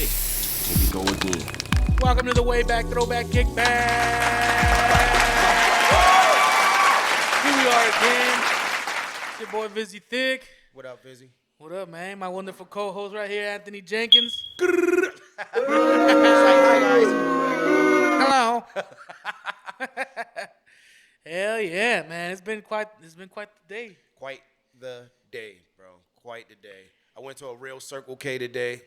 shit. Here we go again. Welcome to the Wayback, Throwback, Kickback. Here we are again. It's your boy Vizzy Thick. What up, Vizzy? What up, man? My wonderful co-host right here, Anthony Jenkins. Hi, guys. Hello. Hell yeah, man! It's been quite the day. Quite the day, bro. Quite the day. I went to a real Circle K today.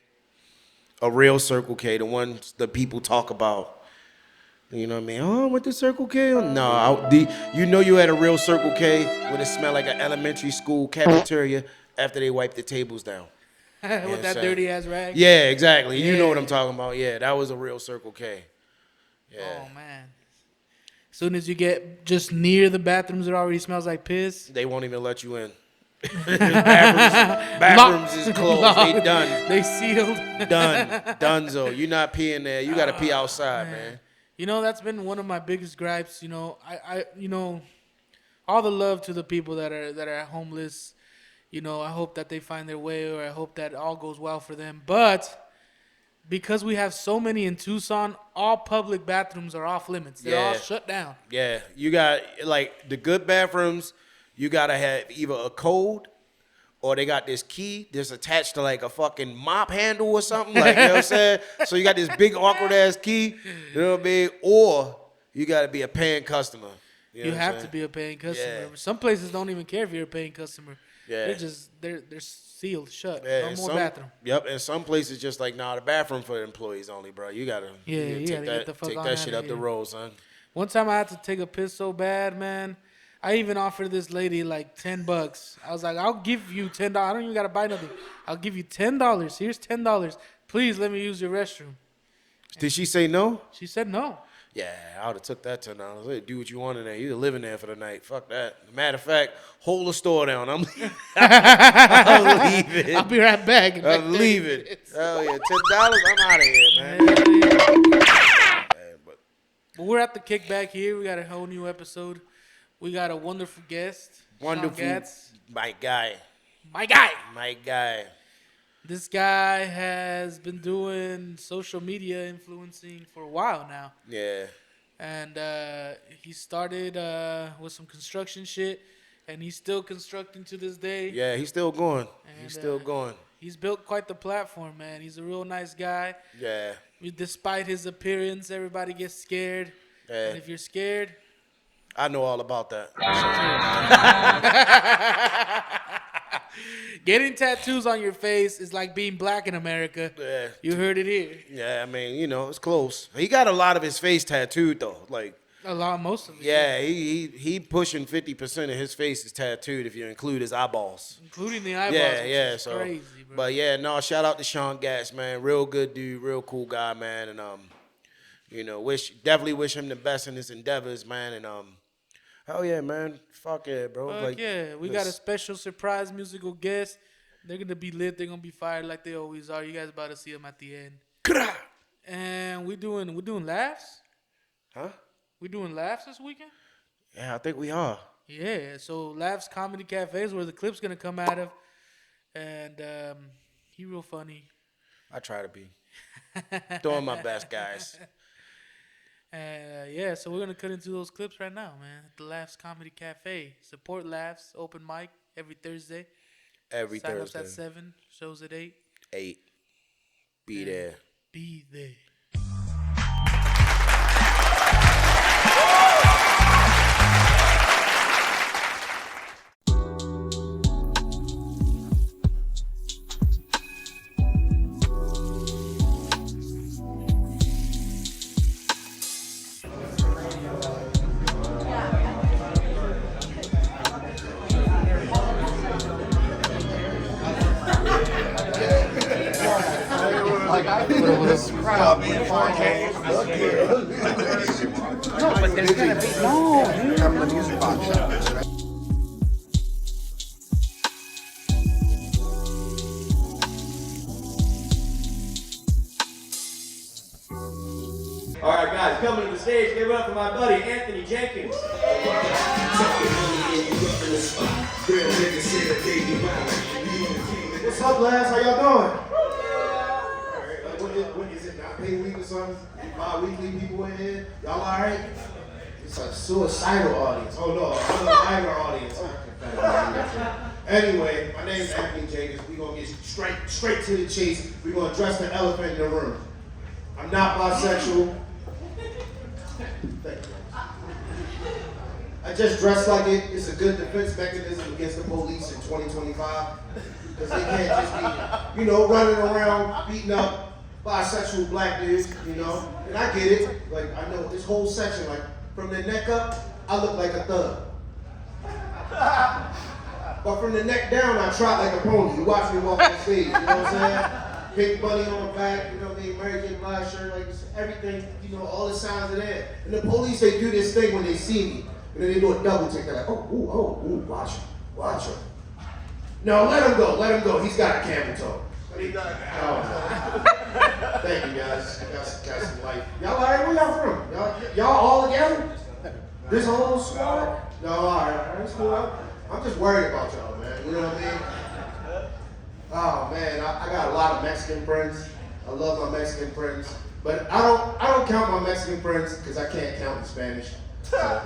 A real Circle K, the ones the people talk about. You know what I mean? Oh, I went to Circle K. No, you know you had a real Circle K when it smelled like an elementary school cafeteria after they wiped the tables down. With that dirty ass rag. Yeah, exactly. Yeah. You know what I'm talking about. Yeah, that was a real Circle K. Yeah. Oh man. As soon as you get just near the bathrooms, it already smells like piss. They won't even let you in. bathrooms is closed. They done. They sealed. Done. Donezo. You're not peeing there. You got to pee outside, man. You know, that's been one of my biggest gripes. You know, I all the love to the people that are homeless. You know, I hope that they find their way, or I hope that all goes well for them. But because we have so many in Tucson, all public bathrooms are off limits. They're all shut down. Yeah. You got, like, the good bathrooms, you got to have either a code or they got this key that's attached to, like, a fucking mop handle or something. Like, you know what I'm saying? So you got this big awkward-ass key, you know what I mean? Or you got to be a paying customer. You have to be a paying customer. Yeah. Some places don't even care if you're a paying customer. Yeah. They're sealed shut. Yeah, No more bathroom. Yep, and some places just like, nah, the bathroom for employees only, bro. You gotta get the fuck take on that outta shit up here. the road, son. One time I had to take a piss so bad, man. I even offered this lady like $10. I was like, I'll give you $10. I don't even gotta buy nothing. I'll give you $10. Here's $10. Please let me use your restroom. Did she say no? She said no. Yeah, I would have took that $10. Hey, do what you want in there. You live in there for the night. Fuck that. Matter of fact, hold the store down. I'm leaving. I'm leaving. I'll be right back. I'm leaving. Hell yeah, $10. I'm out of here, man. But we're at the Kickback here. We got a whole new episode. We got a wonderful guest. Wonderful. Gatz. My guy. My guy. My guy. This guy has been doing social media influencing for a while now. Yeah. And he started with some construction shit, and he's still constructing to this day. Yeah, he's still going. And, He's still going. He's built quite the platform, man. He's a real nice guy. Yeah. Despite his appearance, everybody gets scared. Yeah. And if you're scared, I know all about that. getting tattoos on your face is like being black in America. Yeah. You heard it here. Yeah, I mean, you know, it's close. He got a lot of his face tattooed though. Like Most of it. yeah, he pushing 50% of his face is tattooed if you include his eyeballs. Including the eyeballs. Yeah, which is so crazy, bro. but yeah, no, shout out to Sean Gatz, man. Real good dude, real cool guy, man. And you know, definitely wish him the best in his endeavors, man. And hell yeah, man. Fuck yeah, bro. Fuck like, yeah, we got a special surprise musical guest. They're gonna be lit. They're gonna be fired like they always are. You guys about to see them at the end. And we're doing laughs. Huh? We doing laughs this weekend. Yeah, I think we are. Yeah, so Laffs Comedy Cafe is where the clip's gonna come out of, and he real funny. I try to be. Doing my best, guys. Yeah, so we're gonna cut into those clips right now, man. At the Laffs Comedy Cafe. Support Laffs, open mic every Thursday. Every Sign-ups Thursday. at 7, shows at 8. 8. Be there. Be there. All right, guys, coming to the stage, give it up for my buddy, Anthony Jenkins. What's up, lads? How y'all doing? what is it, not pay week or something? Bi-weekly people in here? Y'all alright? It's a suicidal audience. Oh no, I'm a minor audience. Anyway, my name is Anthony Jenkins. We're gonna get straight to the chase. We're gonna address the elephant in the room. I'm not bisexual. Thank you. I just dress like it. It's a good defense mechanism against the police in 2025. Because they can't just be, running around beating up bisexual black dudes, And I get it. Like, I know this whole section, like, from the neck up, I look like a thug. But from the neck down, I trot like a pony. You watch me walk on stage, you know what I'm saying? Pink bunny on the back, Mary J. Blige shirt, like everything, all the signs are there. And the police, they do this thing when they see me. And then they do a double check. They're like, watch him. No, let him go. He's got a camel toe. Thank you guys. Got some life. Y'all all right? Where y'all from? Y'all all together? This whole squad? No, all right. It's cool. I'm just worried about y'all, man. You know what I mean? Oh man, I got a lot of Mexican friends. I love my Mexican friends, but I don't count my Mexican friends because I can't count in Spanish. So.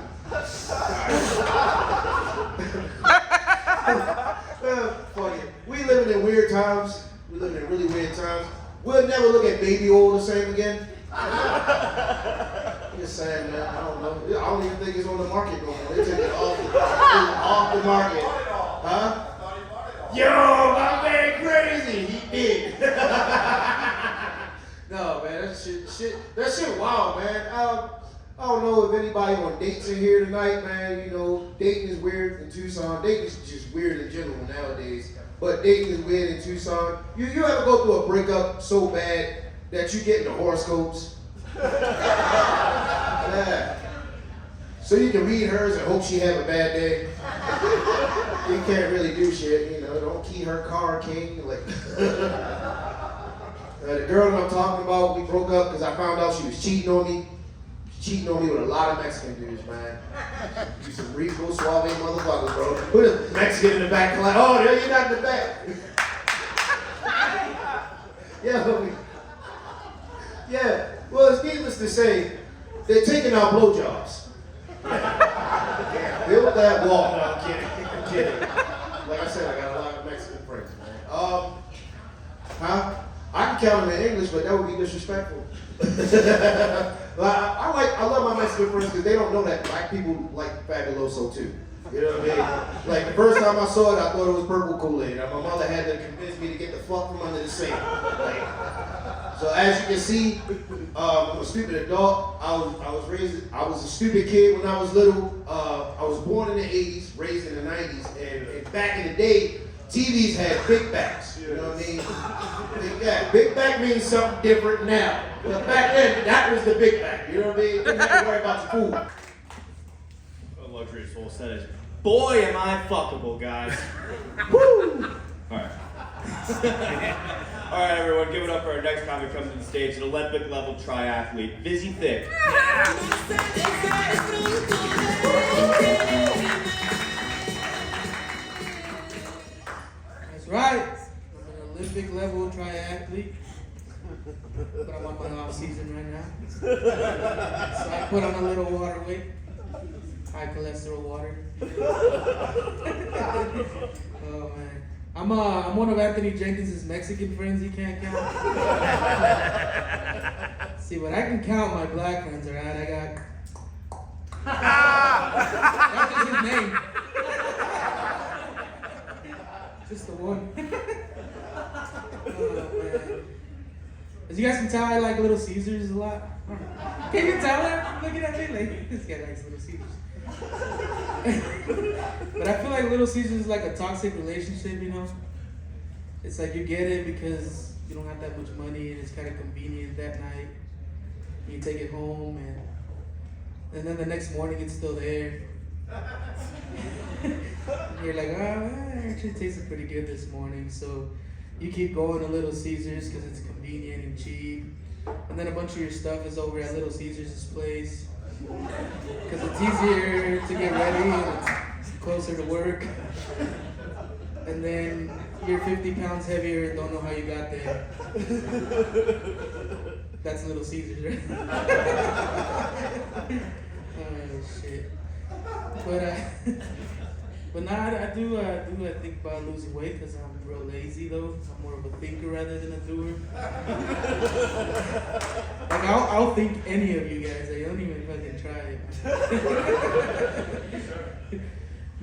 Funny. We living in weird times. We living in really weird times. We'll never look at baby oil the same again. I'm just saying, man. I don't know. I don't even think it's on the market no more. They took it off the market. Huh? Yo, my man crazy. He did. No, man, that shit wild, man. I don't know if anybody on dates in here tonight, man. Dating is weird in Tucson. Dating is just weird in general nowadays. But dating is weird in Tucson. You ever go through a breakup so bad that you get into horoscopes? Yeah. So you can read hers and hope she have a bad day. You can't really do shit, Don't key her car, king. Like, the girl that I'm talking about, we broke up because I found out she was cheating on me. Cheating on me with a lot of Mexican dudes, man. You some Rico Suave motherfuckers, bro. Put a Mexican in the back, like, oh, there you're not in the back. Yeah, well, it's needless to say, they're taking our blowjobs. Build that wall. No, I'm kidding. Like I said, I got a lot of Mexican friends, man. I can count them in English, but that would be disrespectful. I love my Mexican friends because they don't know that black people like Fabuloso too. You know what I mean? Like the first time I saw it, I thought it was purple Kool-Aid. My mother had to convince me to get the fuck from under the sink. So as you can see, I'm a stupid adult. I was a stupid kid when I was little. I was born in the 80s, raised in the 90s, and back in the day, TVs had big backs. You know what I mean? Big back means something different now. But back then, that was the big back. You know what I mean? You didn't have to worry about your food. A luxurious full set is, boy, am I fuckable, guys. Woo! Alright. Alright, everyone, give it up for our next comic comes to the stage, an Olympic level triathlete, Busy Thick. That's right. I'm an Olympic level triathlete. But I'm on my off season right now. So I put on a little water weight. High cholesterol water. Oh man. I'm one of Anthony Jenkins' Mexican friends he can't count. See, but I can count my black friends, alright? I got that's just his name. Just the one. Oh man. As you guys can tell, I like Little Caesars a lot. Can you tell that? Looking at me like, this guy likes Little Caesars. But I feel like Little Caesars is like a toxic relationship, It's like you get it because you don't have that much money and it's kind of convenient that night. You take it home and then the next morning it's still there. And you're like, it actually tasted pretty good this morning. So you keep going to Little Caesars because it's convenient and cheap. And then a bunch of your stuff is over at Little Caesars' place. Because it's easier to get ready and it's closer to work. And then You're 50 pounds heavier and don't know how you got there. That's Little Caesars, right? Oh, shit. But now I do think about losing weight because I'm real lazy though. I'm more of a thinker rather than a doer. Like I'll think any of you guys. I don't even fucking try it.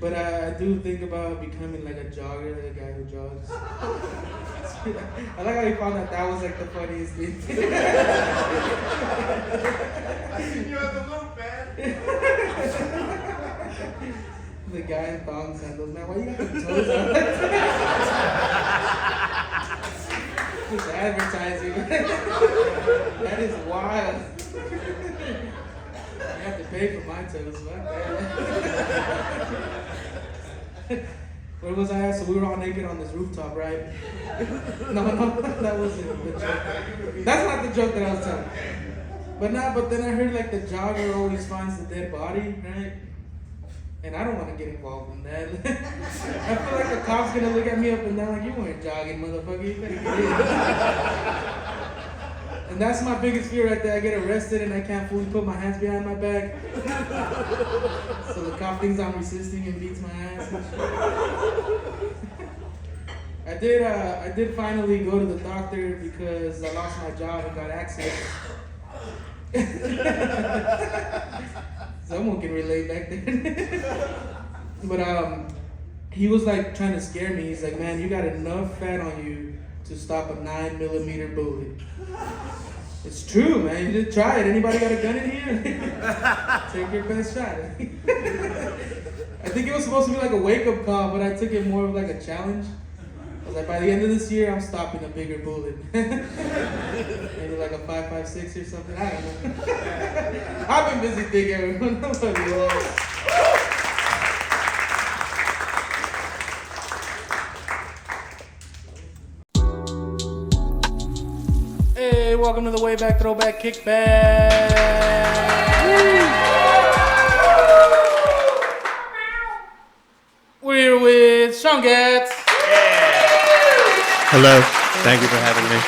But I do think about becoming like a jogger, like a guy who jogs. I like how you found that was like the funniest thing. I seen you at the loop, man. The guy in thong sandals, man. Why you got the toes out like that? Just advertising. That is wild. You have to pay for my toes, man. Where was I at? So we were all naked on this rooftop, right? No, that wasn't the joke. That's not the joke that I was telling. But then I heard like the jogger always finds the dead body, right? And I don't want to get involved in that. I feel like the cop's gonna look at me up and down like, you weren't jogging, motherfucker. You better get in. And that's my biggest fear right there. I get arrested and I can't fully put my hands behind my back. So the cop thinks I'm resisting and beats my ass and shit. I did finally go to the doctor because I lost my job and got access. Someone can relate back there. But he was like trying to scare me. He's like, man, you got enough fat on you to stop a 9mm bullet. It's true, man. You did try it. Anybody got a gun in here? Take your best shot. I think it was supposed to be like a wake-up call, but I took it more of like a challenge. I was like, by the end of this year, I'm stopping a bigger bullet. Maybe like a 5.56 or something. I don't know. I've been busy thinking everyone. Hey, welcome to the Wayback, Throwback, Kickback. We're with Sean Gatz. Hello. Thank you for having me.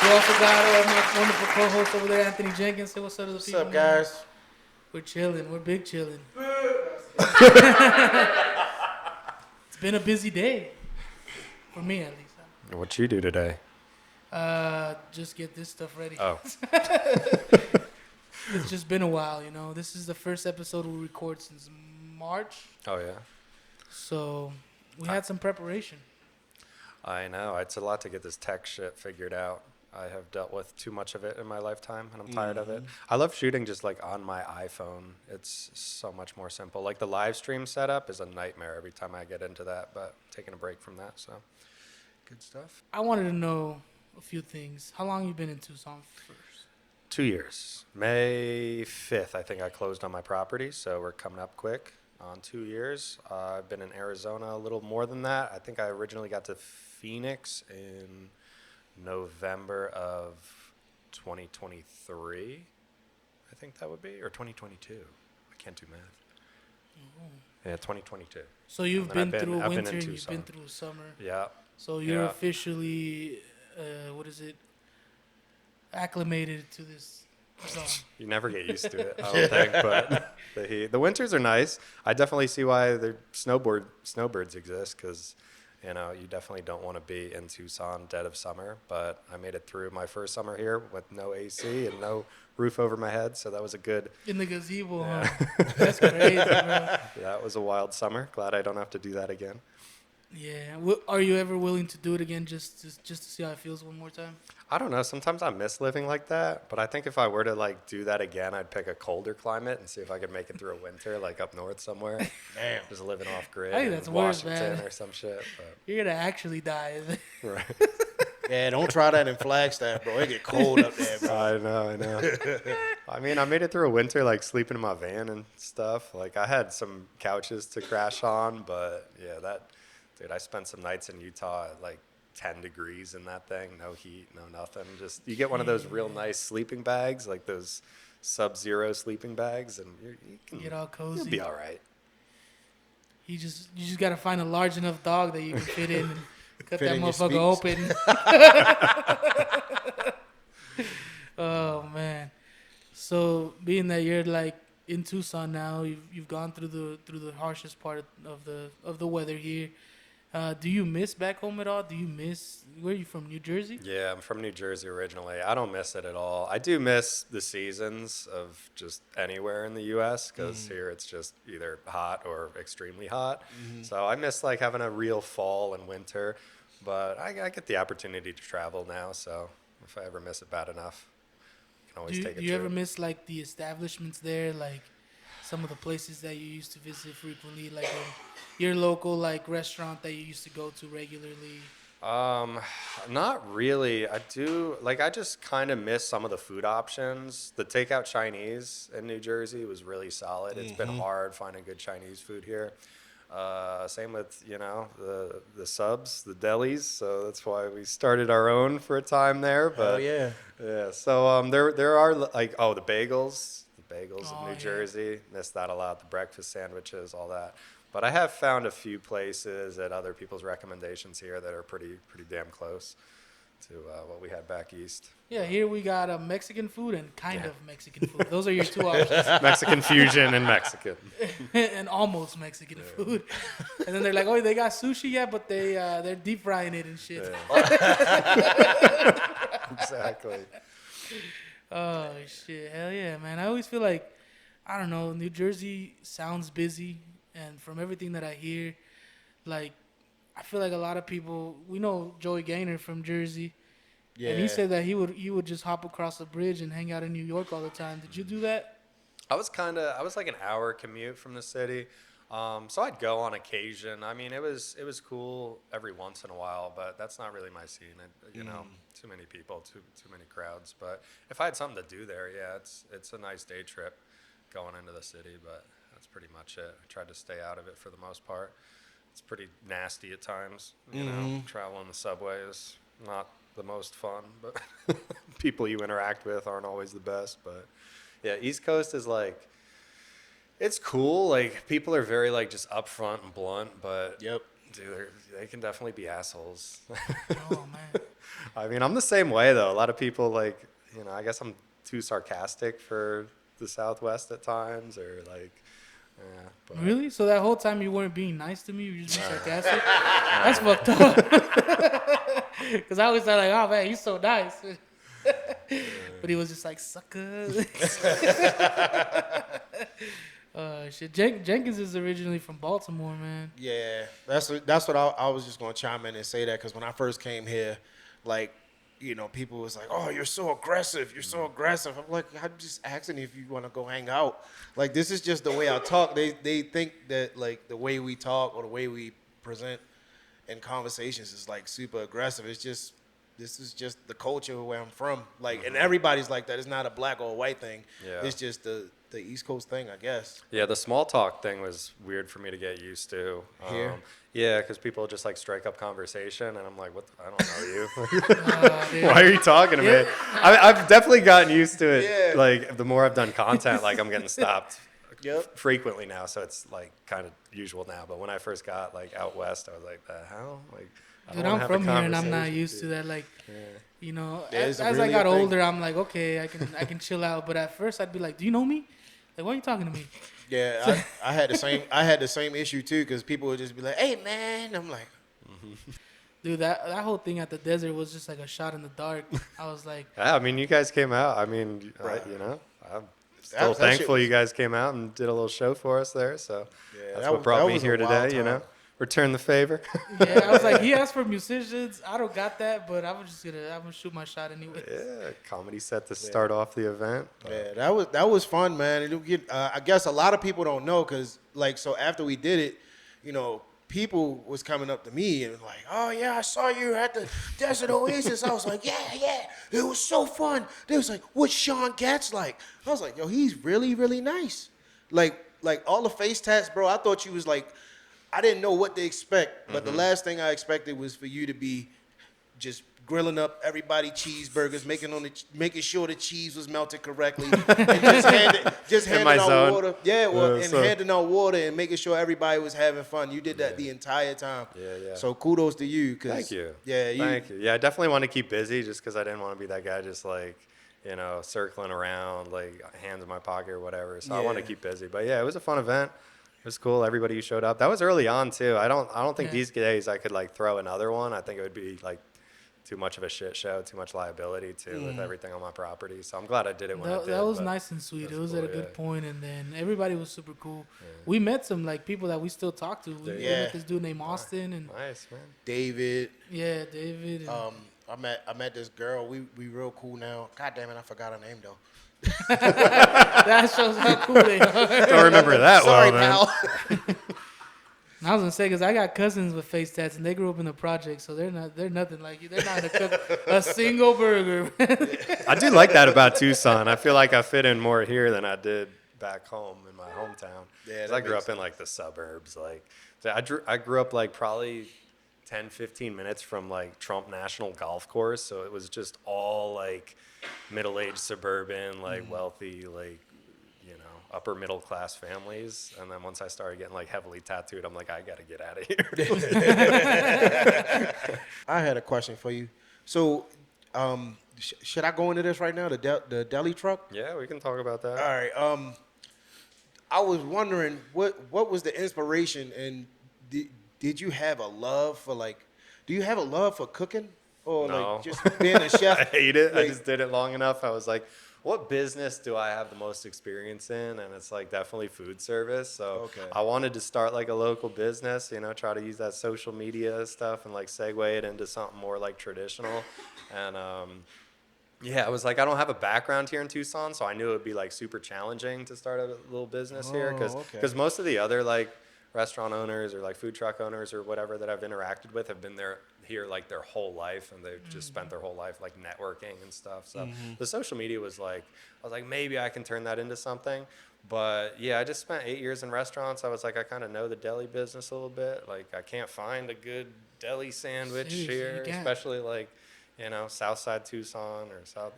We also got my wonderful co-host over there, Anthony Jenkins. Say what's up to the people. What's up, guys? We're chilling. We're big chilling. It's been a busy day. For me, at least. What you do today? Just get this stuff ready. Oh. It's just been a while, you know. This is the first episode we record since March. Oh, yeah. So we had some preparation. I know. It's a lot to get this tech shit figured out. I have dealt with too much of it in my lifetime, and I'm tired of it. I love shooting just like on my iPhone. It's so much more simple. Like the live stream setup is a nightmare every time I get into that, but taking a break from that, so good stuff. I wanted to know a few things. How long you been in Tucson first? 2 years. May 5th, I think I closed on my property, so we're coming up quick on 2 years. I've been in Arizona a little more than that. I think I originally got to Phoenix in November of 2023, I think that would be, or 2022. I can't do math. Yeah, 2022. So you've been through I've winter been in and you've been Tucson. through summer. Yeah. So you're Yeah. officially, acclimated to this zone. You never get used to it, I don't think, but the winters are nice. I definitely see why the snowbirds exist, because you definitely don't want to be in Tucson dead of summer, but I made it through my first summer here with no AC and no roof over my head, so that was a good... In the gazebo, Yeah. huh? That's crazy, bro. Yeah, it was a wild summer. Glad I don't have to do that again. Yeah. Are you ever willing to do it again just to see how it feels one more time? I don't know. Sometimes I miss living like that, but I think if I were to do that again, I'd pick a colder climate and see if I could make it through a winter, like up north somewhere. Damn. Just living off grid I think in that's worse, Washington man. or some shit. But, You're gonna actually die. right. Yeah, don't try that in Flagstaff, bro. It get cold up there, bro. I know. I mean, I made it through a winter, sleeping in my van and stuff. I had some couches to crash on, but yeah, dude, I spent some nights in Utah at 10 degrees in that thing. No heat, no nothing. Just, you get one of those real nice sleeping bags, like those Sub-Zero sleeping bags, and you can Get all cozy. You'll be all right. You just gotta find a large enough dog that you can fit in. And Cut Fit that in your motherfucker speaks. open. Oh man. So being that you're like in Tucson now, you've gone through the harshest part of the weather here. Do you miss back home at all? Do you miss where are you from? New Jersey? Yeah, I'm from New Jersey originally. I don't miss it at all. I do miss the seasons of just anywhere in the U.S. because here it's just either hot or extremely hot. So I miss like having a real fall and winter. But I get the opportunity to travel now, so if I ever miss it bad enough, I can always take a Do you trip. ever miss like the establishments there, like some of the places that you used to visit frequently, like your local like restaurant that you used to go to regularly? Not really. I do like I just kind of miss some of the food options. The takeout Chinese in New Jersey was really solid. It's been hard finding good Chinese food here. Same with the subs, the delis. So that's why we started our own for a time there. But yeah. yeah. So there are like the bagels, Oh, of New yeah. Jersey. Miss that a lot. The breakfast sandwiches, all that. But I have found a few places at other people's recommendations here that are pretty damn close to what we had back east. Yeah, here we got Mexican food and kind of Mexican food. Those are your two options. Mexican fusion and Mexican. And almost Mexican food. And then they're like, oh, they got sushi, yeah, but they're deep frying it and shit. Exactly. Oh shit, hell yeah, man. I always feel like, I don't know, New Jersey sounds busy, and from everything that I hear, like, I feel like a lot of people, we know Joey Gaynor from Jersey, and he said that he would just hop across the bridge and hang out in New York all the time. Did you do that? I was like an hour commute from the city. So I'd go on occasion. I mean, it was cool every once in a while, but that's not really my scene. Too many people, too many crowds. But if I had something to do there, yeah, it's a nice day trip going into the city, but that's pretty much it. I tried to stay out of it for the most part. It's pretty nasty at times. Traveling the subway is not the most fun, but people you interact with aren't always the best. But yeah, East Coast is like, it's cool. Like, people are very like just upfront and blunt, but dude, they can definitely be assholes. Oh man. I mean, I'm the same way though. A lot of people like, I guess I'm too sarcastic for the Southwest at times, or like, yeah. But Really? So that whole time you weren't being nice to me? You were just being sarcastic? That's fucked up. Because I always thought like, oh man, he's so nice. But he was just like, sucker. Shit. Jenkins is originally from Baltimore, man. Yeah, that's what I was just gonna chime in and say that, because when I first came here, like, people was like, "Oh, you're so aggressive. You're so aggressive." I'm like, I'm just asking if you want to go hang out. Like, this is just the way I talk. They think that like the way we talk or the way we present in conversations is like super aggressive. This is just the culture where I'm from. Like, and everybody's like that. It's not a black or a white thing. Yeah. It's just the East Coast thing, I guess. yeah, the small talk thing was weird for me to get used to. Here? Yeah, because people just like strike up conversation, and I'm like, I don't know you. Why are you talking to me? I've definitely gotten used to it. Yeah. Like, the more I've done content, like, I'm getting stopped Yep. frequently now, so it's like kind of usual now. But when I first got like out west, I was like, the hell? Like, I Dude, don't I'm have a from here and I'm not conversation. used to that. Like, It's as really I got a thing. older, I'm like, okay, I can chill out. But at first, I'd be like, do you know me? Like, why are you talking to me? Yeah, I had the same issue too, because people would just be like, "Hey man," I'm like, Dude, that whole thing at the desert was just like a shot in the dark. I was like, Yeah, I mean, you guys came out. I mean, I'm still that shit thankful was- you guys came out and did a little show for us there. So Yeah, that's that what was- brought that me was a here wild today. time. Return the favor. yeah, I was like, he asked for musicians. I don't got that, but I'm gonna shoot my shot anyway. Yeah, comedy set to start off the event. yeah, that was fun, man. I guess a lot of people don't know, because like, so after we did it, people was coming up to me and like, "Oh yeah, I saw you at the Desert Oasis." I was like, yeah, it was so fun. They was like, "What's Sean Gatz like?" I was like, "Yo, he's really, really nice." Like all the face tats, bro. I thought you was like, I didn't know what to expect, but the last thing I expected was for you to be just grilling up everybody cheeseburgers, making sure the cheese was melted correctly, and just handing my out zone. water. Yeah, well, Yeah, and so- handing out water and making sure everybody was having fun. You did that the entire time. Yeah. So kudos to you. Thank you. Yeah, Thank you. Yeah, I definitely want to keep busy just because I didn't want to be that guy just like, circling around, like hands in my pocket or whatever. So I want to Yeah. keep busy. But yeah, it was a fun event. It was cool. Everybody who showed up. That was early on too. I don't think these days I could like throw another one. I think it would be like too much of a shit show, too much liability too with everything on my property. So I'm glad I did it when I did. That was but nice and sweet. that's It was cool, at a good yeah. point, and then everybody was super cool. We met some like people that we still talk to. We Yeah. met this dude named Austin, and Nice, man. David. yeah, David. And, I met this girl. We real cool now. God damn it, I forgot her name though. that shows how cool they are. Don't remember that Sorry, well, man. pal. And I was gonna say because I got cousins with face tats, and they grew up in the project, so they're nothing like you. They're not gonna cook a single burger. I do like that about Tucson. I feel like I fit in more here than I did back home in my hometown. Yeah, 'Cause that I grew makes up in like the suburbs. Like, so I grew up like probably 10, 15 minutes from like Trump National Golf Course. So it was just all like middle-aged suburban, like wealthy, like, upper middle class families. And then once I started getting like heavily tattooed, I'm like, I got to get out of here. I had a question for you. So, should I go into this right now? The deli truck. Yeah, we can talk about that. All right. I was wondering what was the inspiration, and did you have a love for do you have a love for cooking or No. like just being a chef? I hate it. I Like- just did it long enough. I was like, what business do I have the most experience in? And it's like definitely food service. So Okay. I wanted to start like a local business, try to use that social media stuff and like segue it into something more like traditional. And I was like, I don't have a background here in Tucson, so I knew it would be like super challenging to start a little business here Oh, okay. because most of the other like restaurant owners or like food truck owners or whatever that I've interacted with have been here like their whole life, and they've just spent their whole life like networking and stuff. So the social media was like, I was like, maybe I can turn that into something. But yeah, I just spent 8 years in restaurants. I was like, I kind of know the deli business a little bit. Like, I can't find a good deli sandwich Seriously, you here, can't. especially like, South Side Tucson or South,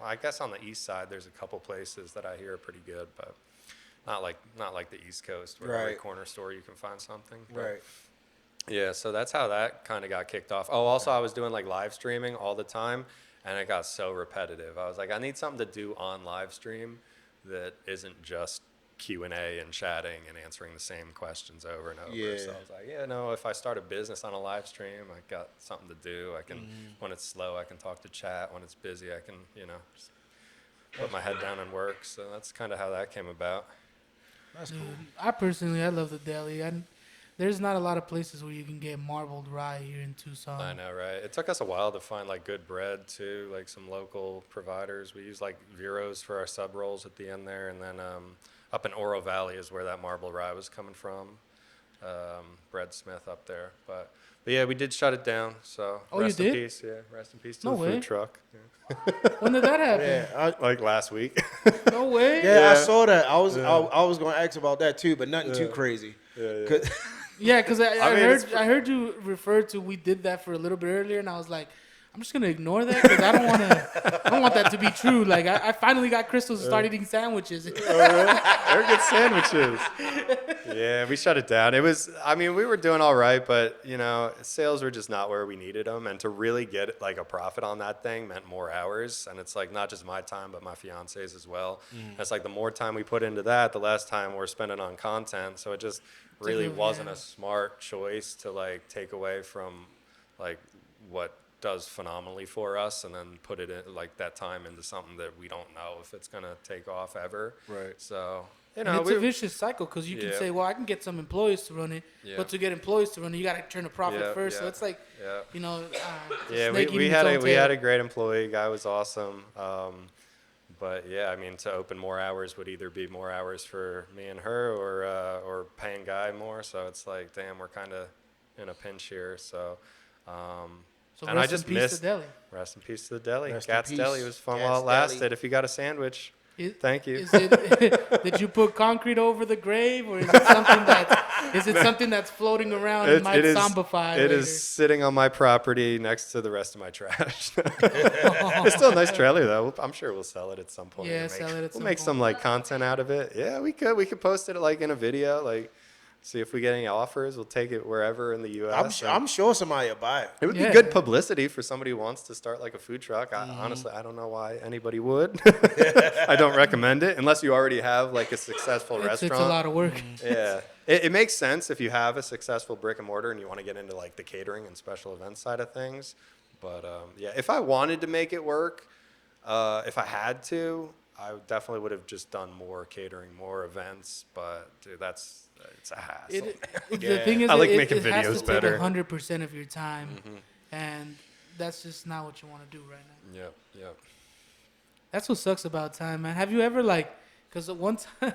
I guess on the east side, there's a couple places that I hear are pretty good, but not like the East Coast where every Right. corner store you can find something. But Right. yeah, so that's how that kind of got kicked off. Oh, also I was doing like live streaming all the time, and it got so repetitive. I was like, I need something to do on live stream that isn't just Q&A and chatting and answering the same questions over and over. Yeah. So I was like, if I start a business on a live stream, I got something to do. I can, when it's slow, I can talk to chat. When it's busy, I can, just put my head down and work. So that's kind of how that came about. That's Dude, cool. I love the deli. There's not a lot of places where you can get marbled rye here in Tucson. I know, right? It took us a while to find like good bread too, like some local providers. We use like Veros for our sub rolls at the end there, and then up in Oro Valley is where that marble rye was coming from. Bread Smith up there, but yeah, we did shut it down. So Oh, you rest in did? peace. Yeah, rest in peace to No the way. food truck. Yeah. When did that happen? Yeah. Like last week. No way. Yeah, I Yeah. saw that. I was going to ask about that too, but nothing too crazy. Yeah. 'Cause- Yeah, because I I mean, I heard you refer to we did that for a little bit earlier, and I was like, I'm just gonna ignore that because I don't want that to be true. Like I finally got Crystals to start eating sandwiches. They're good sandwiches. Yeah, we shut it down. We were doing all right, but, sales were just not where we needed them. And to really get like a profit on that thing meant more hours. And it's like not just my time, but my fiance's as well. It's like the more time we put into that, the less time we're spending on content. So it just really really- wasn't yeah. a smart choice to like take away from like what does phenomenally for us and then put it in like that time into something that we don't know if it's going to take off ever. Right. So, And it's a vicious cycle because you can Yeah. say, well, I can get some employees to run it, Yeah. but to get employees to run it, you got to turn a profit Yeah, first. So yeah. it's like, Yeah. it's Yeah, snake we eating had its a own we tail. had a great employee. Guy was awesome. But yeah, to open more hours would either be more hours for me and her, or paying Guy more. So it's like, damn, we're kind of in a pinch here. So, So and rest I in just peace missed. to Deli. Rest in peace to the deli. Rest in Gatz peace. Deli was fun Gatz while it Deli. lasted. If you got a sandwich, thank you. Did you put concrete over the grave, or is it something that's Is it something that's floating around and might zombify It later? is sitting on my property next to the rest of my trash. It's still a nice trailer though. I'm sure we'll sell it at some point. Yeah, sell it at We'll some make some point. like content out of it. Yeah, we could. We could post it like in a video. Like, see if we get any offers. We'll take it wherever in the U.S. I'm sure somebody will buy it. It would Yeah. be good publicity for somebody who wants to start like a food truck. Honestly, I don't know why anybody would. I don't recommend it unless you already have like a successful restaurant. It's a lot of work. Yeah, it makes sense if you have a successful brick and mortar and you want to get into like the catering and special event side of things. But yeah, if I wanted to make it work, if I had to, I definitely would have just done more catering, more events. But dude, it's a hassle. The thing is, I like it making has videos to better. take 100% of your time, and that's just not what you want to do right now. Yep. That's what sucks about time, man. Have you ever like, because one time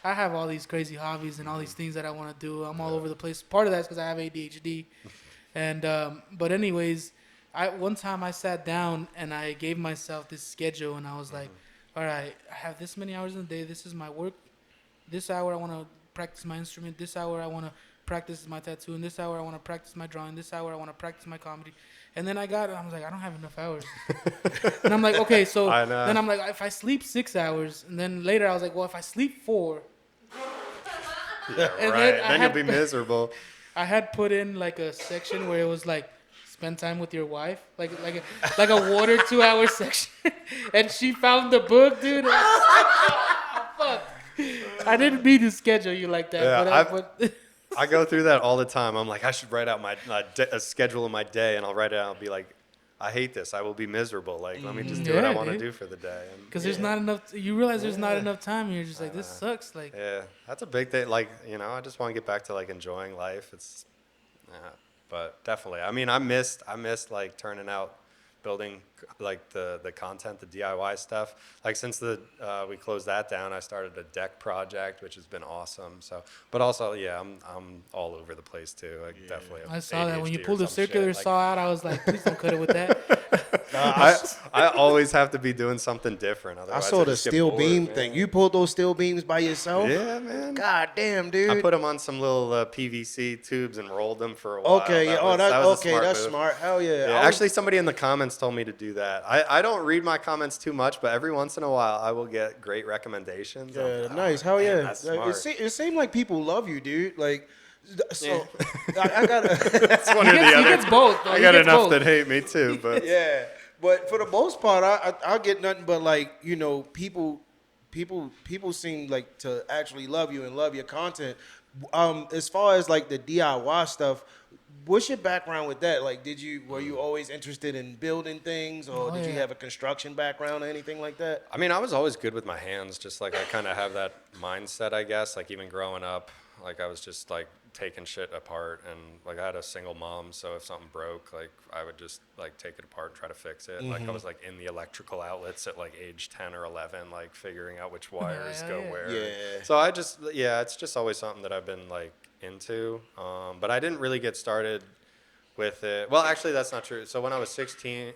I have all these crazy hobbies and all these things that I want to do. I'm all over the place. Part of that's because I have ADHD, and but anyways, one time I sat down and I gave myself this schedule, and I was like, all right, I have this many hours in the day. This is my work. This hour I want to practice my instrument. This hour I want to practice my tattoo. And this hour I want to practice my drawing. This hour I want to practice my comedy. And then I was like, I don't have enough hours. And I'm like, okay, so I know. then I'm like, if I sleep 6 hours, and then later I was like, well, if I sleep 4, Yeah, And right. then I Then had- you'll be miserable. I had put in like a section where it was like spend time with your wife, like a water 2-hour section, and she found the book, dude. And I was like, oh, fuck. I didn't mean to schedule you like that, Yeah, but I go through that all the time. I'm like, I should write out a schedule of my day, and I'll write it out and be like, I hate this. I will be miserable. Like, let me just do what I Yeah, want to dude. do for the day. And, because there's not enough. You realize there's not enough time, and you're just like, this sucks. Like, yeah, that's a big thing. Like, I just want to get back to like enjoying life. It's, but definitely. I mean, I missed like turning out, building like the content, the DIY stuff. Like since we closed that down, I started a deck project, which has been awesome. So, but also, yeah, I'm all over the place too. Like definitely. have I saw that when you ADHD or pulled the some shit. circular Like, saw out. I was like, please don't cut it with that. I always have to be doing something different. I Otherwise saw the just get steel bored, beam man. thing. You pulled those steel beams by yourself? Yeah, man. God damn, dude. I put them on some little PVC tubes and rolled them for a while. Okay, yeah. That Oh, was a okay. That's move. smart. Hell yeah. Yeah, I was- actually, somebody in the comments told me to do that. I don't read my comments too much, but every once in a while, I will get great recommendations. I'm Yeah, like, nice. "Oh, Hell man, yeah. that's Like, smart." it seemed like people love you, dude. Like, so Yeah. I got It's one or the He other. gets both. Though. I He got gets enough both. that hate me too, but yeah. But for the most part, I get nothing but like people seem like to actually love you and love your content. As far as like the DIY stuff, what's your background with that? Like, were you always interested in building things, or Oh, did you yeah. have a construction background or anything like that? I mean, I was always good with my hands. Just like I kind of have that mindset, I guess. Like even growing up, like I was just like taking shit apart, and like I had a single mom, so if something broke, like I would just like take it apart and try to fix it. Like I was like in the electrical outlets at like age 10 or 11, like figuring out which wires go yeah. where. Yeah. So it's just always something that I've been like into. But I didn't really get started with it. Well, actually, that's not true. So when I was 15,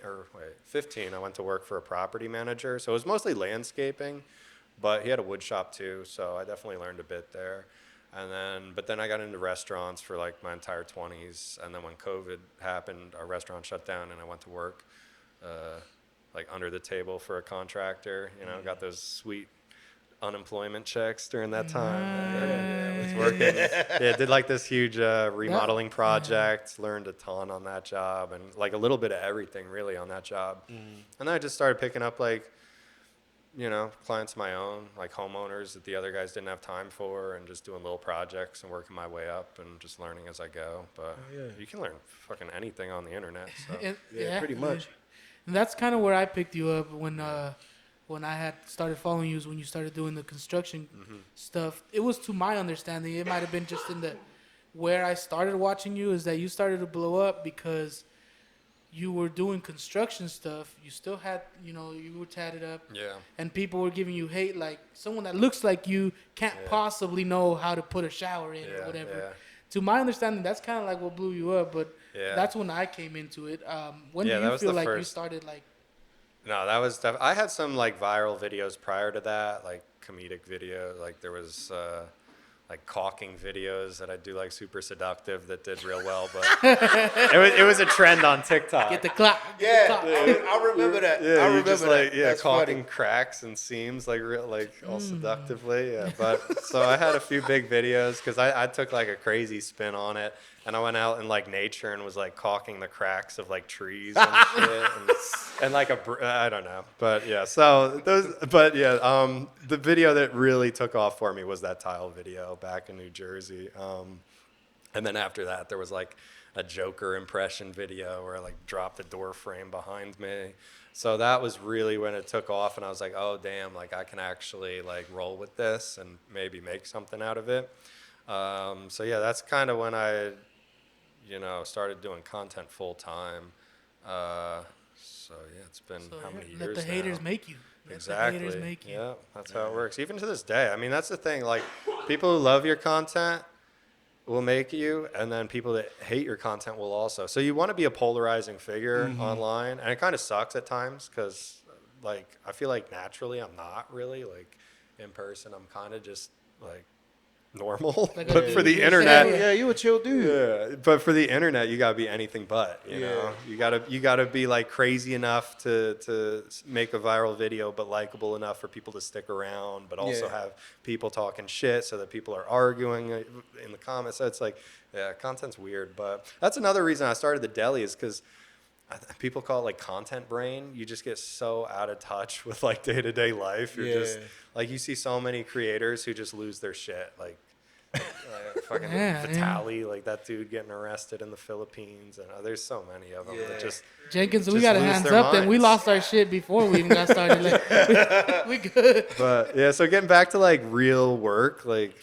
I went to work for a property manager. So it was mostly landscaping, but he had a wood shop too. So I definitely learned a bit there. But then I got into restaurants for like my entire 20s. And then when COVID happened, our restaurant shut down and I went to work like under the table for a contractor, got those sweet unemployment checks during that time. I was working. Yeah, did like this huge remodeling project, learned a ton on that job and like a little bit of everything really on that job. And then I just started picking up like, clients of my own, like homeowners that the other guys didn't have time for, and just doing little projects and working my way up and just learning as I go. But you can learn fucking anything on the internet. So. Yeah, pretty much. And that's kind of where I picked you up when I had started following you, is when you started doing the construction stuff. It was, to my understanding, it might have been just where I started watching you, is that you started to blow up because you were doing construction stuff. You still had, you were tatted up. Yeah. And people were giving you hate, like someone that looks like you can't possibly know how to put a shower in or whatever. Yeah. To my understanding, that's kind of like what blew you up, but Yeah. that's when I came into it. When Yeah, do that you was feel the like you first. started like? No, that was I had some like viral videos prior to that, like comedic video. Like there was like caulking videos that I do like super seductive that did real well, but it was a trend on TikTok. Get the clock. Yeah, I remember that. Yeah, I you remember just that. like That's caulking funny. cracks and seams like real like all seductively. Yeah, but so I had a few big videos because I took like a crazy spin on it, and I went out in like nature and was like caulking the cracks of like trees and shit, and like I don't know, but yeah. So the video that really took off for me was that tile video back in New Jersey. And then after that, there was like a Joker impression video where I like dropped the door frame behind me. So that was really when it took off, and I was like, oh damn, like I can actually like roll with this and maybe make something out of it. So yeah, that's kind of when I, started doing content full time. So yeah, it's been how many years now? Let the haters make you. Exactly. Let the haters make you. Yeah, that's how it works. Even to this day. I mean, that's the thing. Like, people who love your content will make you, and then people that hate your content will also. So you want to be a polarizing figure online, and it kind of sucks at times because, like, I feel like naturally I'm not really. Like, in person, I'm kind of just, like, normal. Like but for the internet, Yeah, you a chill dude. yeah, but for the internet, you gotta be anything but. You know, you gotta be like crazy enough to make a viral video, but likable enough for people to stick around, but also have people talking shit so that people are arguing in the comments. So it's like, yeah, content's weird, but that's another reason I started the deli is because people call it like content brain. You just get so out of touch with like day-to-day life. You're just like, you see so many creators who just lose their shit. Like fucking Vitaly, like that dude getting arrested in the Philippines, and there's so many of them that just Jenkins, we just got a lose hands their up. Then we minds. lost our shit before we even got started. Like, we good. But yeah, so getting back to like real work, like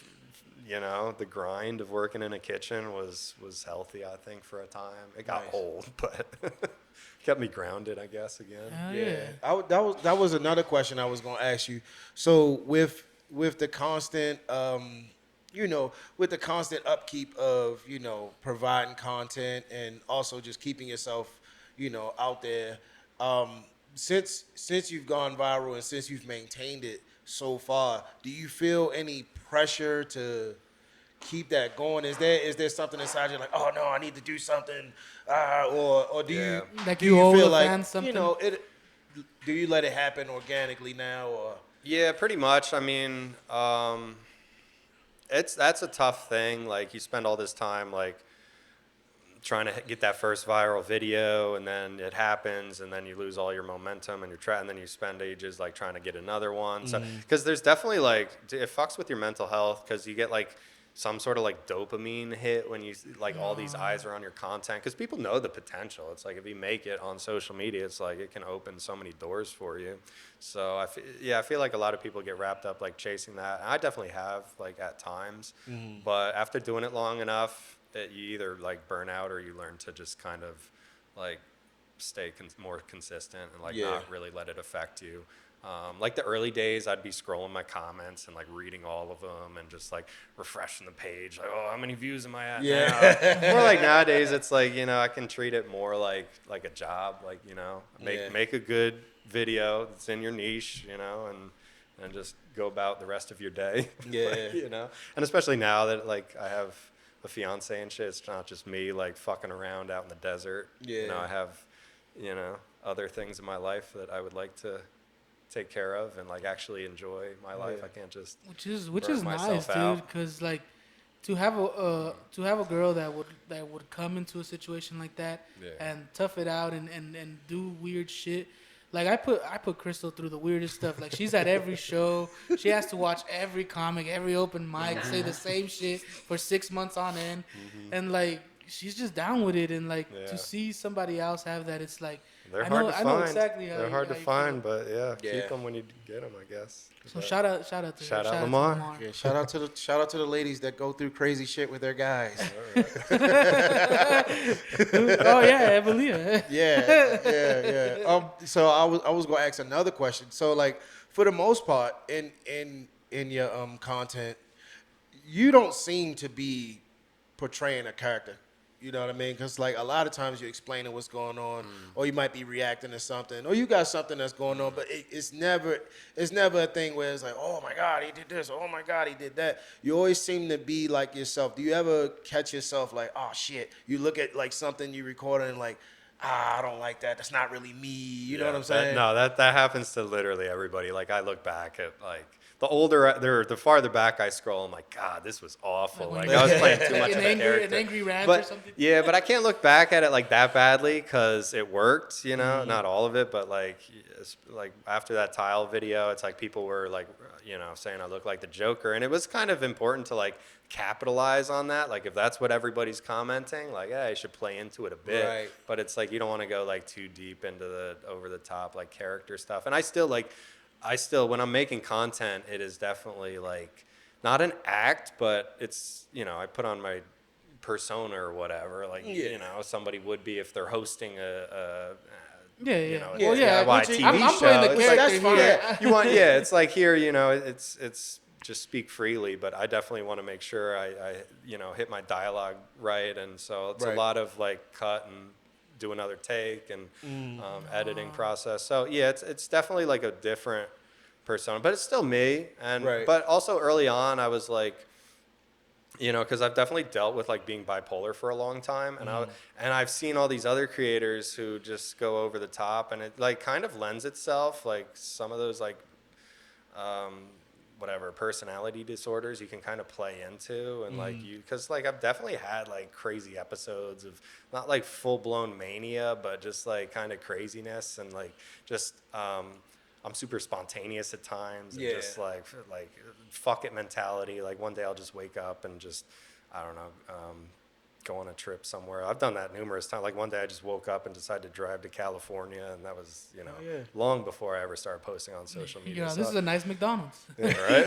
the grind of working in a kitchen was healthy, I think, for a time. It got old, but kept me grounded, I guess, again. That was another question I was gonna ask you. So with the constant with the constant upkeep of providing content and also just keeping yourself out there, since you've gone viral and since you've maintained it so far, do you feel any pressure to keep that going? Is there something inside you like, oh no, I need to do something, or do you Like do you you owe feel the like fans something? do you let it happen organically now, or? Yeah, pretty much. I mean, that's a tough thing. Like, you spend all this time like trying to get that first viral video, and then it happens, and then you lose all your momentum, and and then you spend ages like trying to get another one. So, because there's definitely like it fucks with your mental health, because you get like some sort of like dopamine hit when you like all these eyes are on your content, because people know the potential. It's like if you make it on social media, it's like it can open so many doors for you. So I feel like a lot of people get wrapped up like chasing that. And I definitely have, like, at times, but after doing it long enough, you either like burn out or you learn to just kind of like stay more consistent and like not really let it affect you. Like the early days, I'd be scrolling my comments and like reading all of them and just like refreshing the page. Like, oh, how many views am I at now? More like nowadays, it's like, I can treat it more like a job. Like, make a good video that's in your niche, and just go about the rest of your day. Yeah. And especially now that like I have a fiance and shit, it's not just me like fucking around out in the desert. I have, other things in my life that I would like to take care of and like actually enjoy my life. I can't just which is nice, out. dude, because like to have a girl that would come into a situation like that and tough it out and do weird shit. Like I put Crystal through the weirdest stuff. Like, she's at every show. She has to watch every comic, every open mic, say the same shit for 6 months on end, and like she's just down with it. And like to see somebody else have that, it's like they're hard to find. I know exactly how they're hard to find, feel. but keep them when you get them, I guess. So shout out to Lamar. Yeah, shout out to the ladies that go through crazy shit with their guys. Oh yeah, I believe it. Yeah. So I was gonna ask another question. So like, for the most part, in your content, you don't seem to be portraying a character. You know what I mean? Because like a lot of times you're explaining what's going on, or you might be reacting to something, or you got something that's going on, but it's never a thing where it's like, oh my God, he did this, oh my God, he did that. You always seem to be like yourself. Do you ever catch yourself like, oh shit? You look at like something you recorded and like, I don't like that. That's not really me. You know what I'm saying? That happens to literally everybody. Like I look back at like the farther back I scroll, I'm like, God, this was awful. Like I was playing too much of a character. An angry rant or something. Yeah, but I can't look back at it like that badly because it worked. You know, not all of it, but like after that tile video, it's like people were like, saying I look like the Joker, and it was kind of important to like capitalize on that. Like if that's what everybody's commenting, like I should play into it a bit. Right. But it's like you don't want to go like too deep into the over the top like character stuff. And I still when I'm making content, it is definitely like not an act, but it's I put on my persona or whatever. Like somebody would be if they're hosting a TV I'm show. playing the It's like, character here. it's like here, it's just speak freely, but I definitely want to make sure I hit my dialogue right, and so it's a lot of like cut and do another take and editing process. So yeah, it's definitely like a different persona, but it's still me. And but also early on, I was like, because I've definitely dealt with like being bipolar for a long time, and I've seen all these other creators who just go over the top, and it like kind of lends itself like some of those like whatever personality disorders you can kind of play into, and like because like I've definitely had like crazy episodes of not like full-blown mania, but just like kind of craziness, and like just I'm super spontaneous at times, and just like fuck it mentality. Like one day I'll just wake up and just I don't know go on a trip somewhere. I've done that numerous times. Like one day I just woke up and decided to drive to California, and that was long before I ever started posting on social media. This is a nice McDonald's. Yeah, right.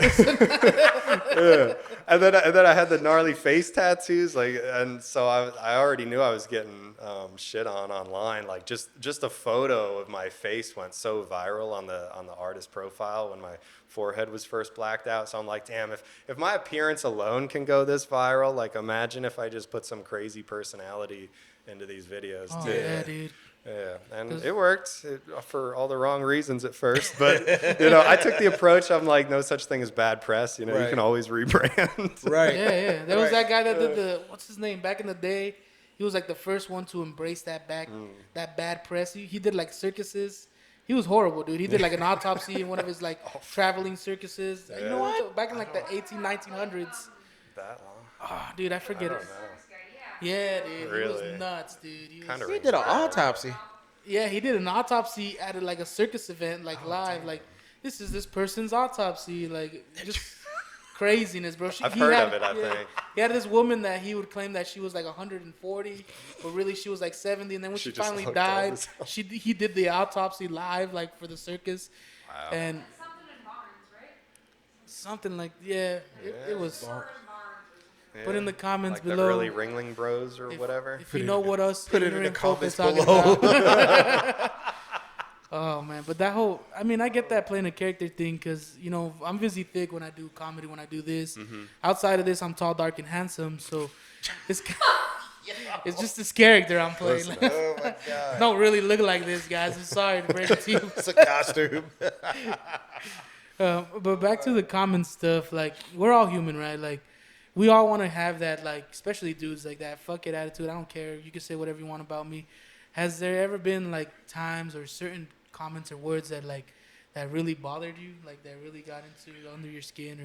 And then I had the gnarly face tattoos, like, and so I already knew I was getting shit on online. Like just a photo of my face went so viral on the artist profile when my forehead was first blacked out. So I'm like, damn, if my appearance alone can go this viral, like imagine if I just put some crazy personality into these videos too. Yeah, dude. Yeah, and it worked for all the wrong reasons at first, but I took the approach. I'm like, no such thing as bad press. You can always rebrand. Right. Yeah. There was that guy that did the what's his name back in the day. He was like the first one to embrace that bad press. He did like circuses. He was horrible, dude. He did like an autopsy in one of his like traveling circuses. You know what? Back in like the 1900s. That long? Oh, dude, I forget it. Yeah, dude. Really? He was nuts, dude. He did an autopsy. Yeah, he did an autopsy at like a circus event, like live. Like, this is this person's autopsy. Like, just craziness, bro. I've heard of it, I think. He had this woman that he would claim that she was like 140, but really she was like 70. And then when she finally died, he did the autopsy live, like for the circus. Wow. And something like, it was. Yeah. Put in the comments like below. The early Ringling Bros or whatever. If you know what us put it in the comments talking below. about. Oh, man. But that whole, I get that playing a character thing because, I'm busy thick when I do comedy, when I do this. Mm-hmm. Outside of this, I'm tall, dark, and handsome. So it's just this character I'm playing. Oh, my God. Don't really look like this, guys. I'm sorry to break it to you. It's a costume. But back to the common stuff. Like, we're all human, right? Like, we all want to have that, like, especially dudes, like that fuck it attitude. I don't care. You can say whatever you want about me. Has there ever been, like, times or certain comments or words that, like, that really bothered you? Like, that really got under your skin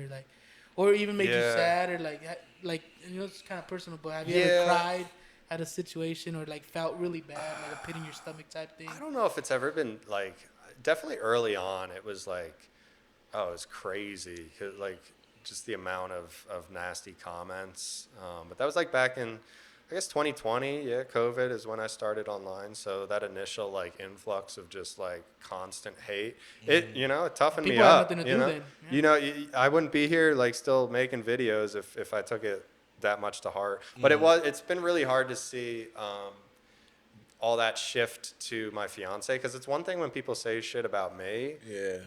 or even made you sad or, it's kind of personal, but have you ever cried at a situation or, like, felt really bad, like a pit in your stomach type thing? I don't know if it's ever been, like, definitely early on, it was, like, it was crazy. Like, just the amount of nasty comments. But that was like back in, I guess 2020. Yeah, COVID is when I started online. So that initial like influx of just like constant hate, it toughened me up. People have nothing to do then. I wouldn't be here like still making videos if I took it that much to heart. But it's been really hard to see all that shift to my fiance, because it's one thing when people say shit about me,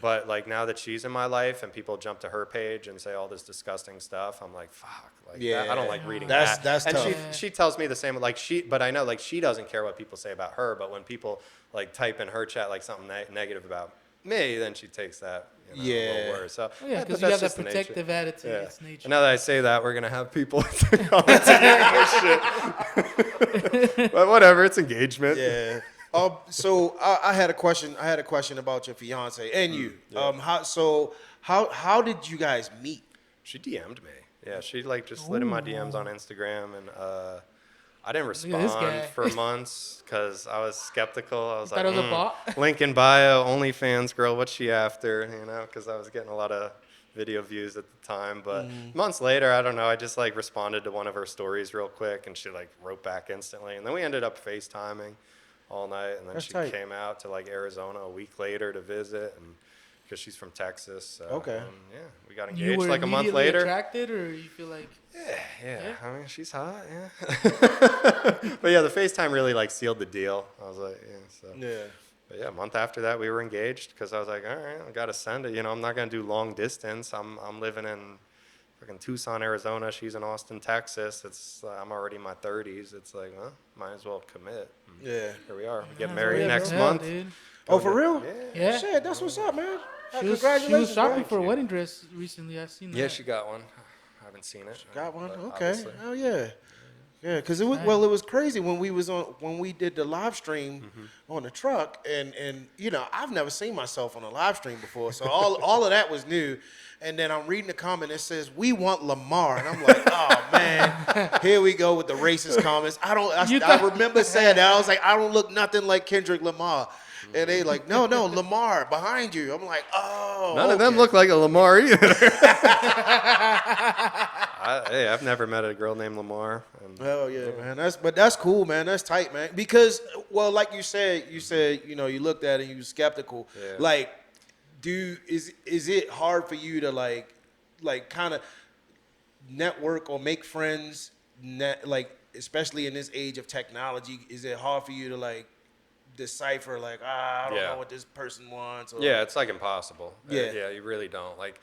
but like now that she's in my life and people jump to her page and say all this disgusting stuff, I'm like, fuck, like that, I don't like reading that. That's and tough. she tells me the same, like but I know like she doesn't care what people say about her, but when people like type in her chat like something negative about me, then she takes that a little worse. So Yeah, because but you that's have that just the protective nature. attitude. Yeah. It's nature. And now that I say that, we're gonna have people commenting on this shit. But whatever, it's engagement. Yeah. So I had a question. I had a question about your fiance and you. How did you guys meet? She DM'd me. Yeah, she like just slid in my DMs on Instagram, and I didn't respond for months because I was skeptical. I was Thought like, it was a bot? link in bio, OnlyFans girl, what's she after? You know, because I was getting a lot of video views at the time. But months later, I don't know, I just like responded to one of her stories real quick, and she like wrote back instantly. And then we ended up FaceTiming all night, and then That's she tight. came out to like Arizona a week later to visit, and because she's from Texas. So, Okay. and, yeah, we got You engaged were like a month immediately later. attracted, or you feel like Yeah. I mean, she's hot, yeah. But yeah, the FaceTime really like sealed the deal. I was like, Yeah. But yeah, a month after that, we were engaged because I was like, all right, I gotta send it. You know, I'm not gonna do long distance. I'm living in freaking Tucson, Arizona. She's in Austin, Texas. I'm already in my 30s. It's like, well, might as well commit. And Yeah. here we are. We get That's married weird next as hell, month. dude. Oh, for real? Yeah. Shit, that's what's up, man. She was Congratulations, shopping man. for a wedding dress recently. I seen that. Yeah, she got one. I haven't seen it. Got one. but Okay. obviously. Oh yeah. Yeah, because it was crazy when we did the live stream on the truck, and you know, I've never seen myself on a live stream before, so all of that was new. And then I'm reading the comment that says we want Lamar, and I'm like, oh man, here we go with the racist comments. I remember saying that. I was like, I don't look nothing like Kendrick Lamar. And they like, no, Lamar behind you. I'm like, oh. None of them look like a Lamar either. I've never met a girl named Lamar. Oh yeah, man. That's cool, man. That's tight, man. Because, well, like you said, you know, you looked at it and you were skeptical. Yeah. Like, is it hard for you to like kind of network or make friends? Like, especially in this age of technology, is it hard for you to like decipher like, I don't know what this person wants? Or, Yeah, it's like impossible. Yeah. Yeah, you really don't. Like,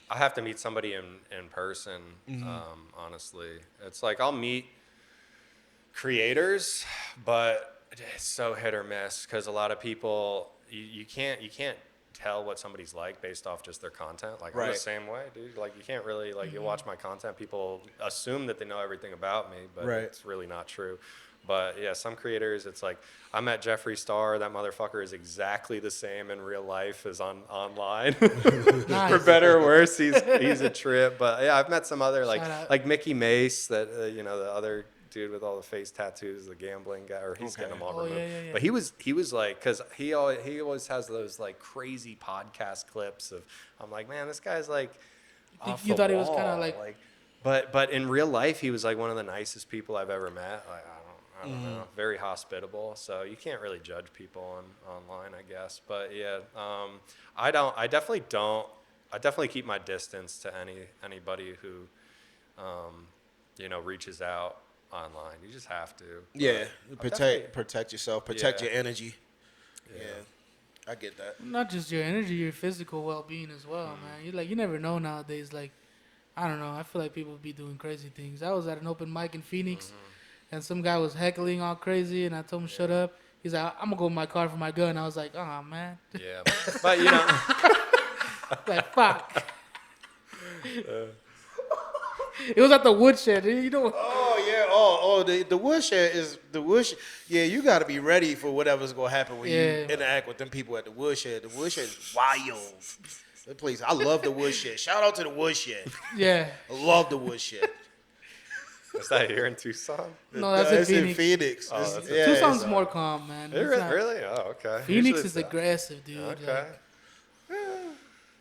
I have to meet somebody in person, honestly. It's like I'll meet creators, but it's so hit or miss because a lot of people, you can't tell what somebody's like based off just their content. Like, I'm the same way, dude. Like, you can't really, like, you watch my content, people assume that they know everything about me, but it's really not true. But yeah, some creators, it's like, I met Jeffree Star. That motherfucker is exactly the same in real life as online. For better or worse, he's a trip. But yeah, I've met some other like Mickey Mace, that you know, the other dude with all the face tattoos, the gambling guy, or he's getting them all removed. Yeah. But he was like, because he always has those like crazy podcast clips of, I'm like, man, this guy's like, You thought he was kind of like but in real life, he was like one of the nicest people I've ever met. Like, I don't know, very hospitable. So you can't really judge people online, I guess. But yeah, I definitely keep my distance to anybody who, you know, reaches out online. You just have to. Yeah, protect yourself, protect your energy. Yeah, I get that. not just your energy, your physical well-being as well, man. You never know nowadays. Like, I don't know. I feel like people be doing crazy things. I was at an open mic in Phoenix, and some guy was heckling all crazy, and I told him shut up. He's like, I'm gonna go in my car for my gun. I was like, oh man. Yeah, but you know. Like, fuck. It was at the woodshed, you know. Oh yeah. The woodshed is the woodshed. Yeah, you got to be ready for whatever's gonna happen when you interact with them people at the woodshed. The woodshed is wild. That place, I love the woodshed. Shout out to the woodshed. Yeah. I love the woodshed. Is that here in Tucson? No, that's in Phoenix. Oh, Tucson's more calm, man. It's not- Really? Oh, okay. Phoenix Usually is aggressive, dude. Okay.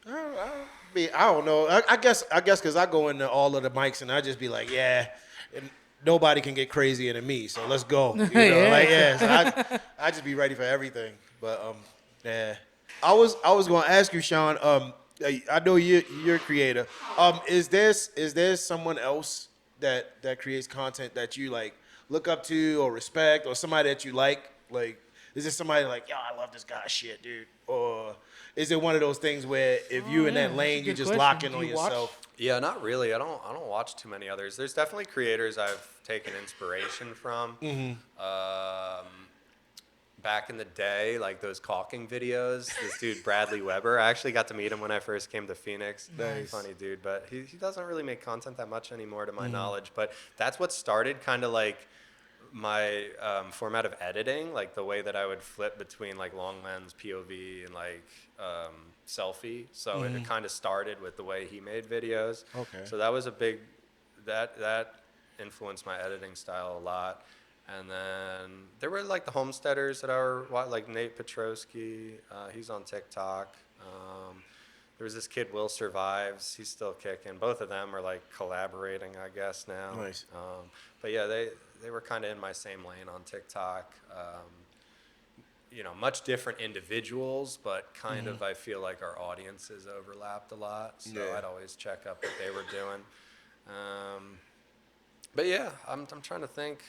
Like, I don't know. I guess because I go into all of the mics and I just be like, yeah, and nobody can get crazier than me. So let's go. You know, so I just be ready for everything. But yeah, I was going to ask you, Sean. I know you're a creator. Is there someone else that creates content that you like look up to or respect, or somebody that you like Like, is it somebody like, yo, I love this guy's shit, dude? Or is it one of those things where if you in that lane, you just lock in on yourself? Yeah, not really. I don't watch too many others. There's definitely creators I've taken inspiration from. Back in the day, like those caulking videos, this dude Bradley Weber, I actually got to meet him when I first came to Phoenix. Nice. Funny dude, but he doesn't really make content that much anymore to my knowledge. But that's what started kind of like my format of editing, like the way that I would flip between like long lens, POV, and like selfie. So it kind of started with the way he made videos. Okay. So that was a big, that influenced my editing style a lot. And then there were like the homesteaders that are like Nate Petrosky. He's on TikTok. There was this kid, Will Survives. He's still kicking. Both of them are like collaborating, I guess, now. Nice. But yeah, they were kind of in my same lane on TikTok. You know, much different individuals, but kind of I feel like our audiences overlapped a lot. So I'd always check up what they were doing. But yeah, I'm trying to think.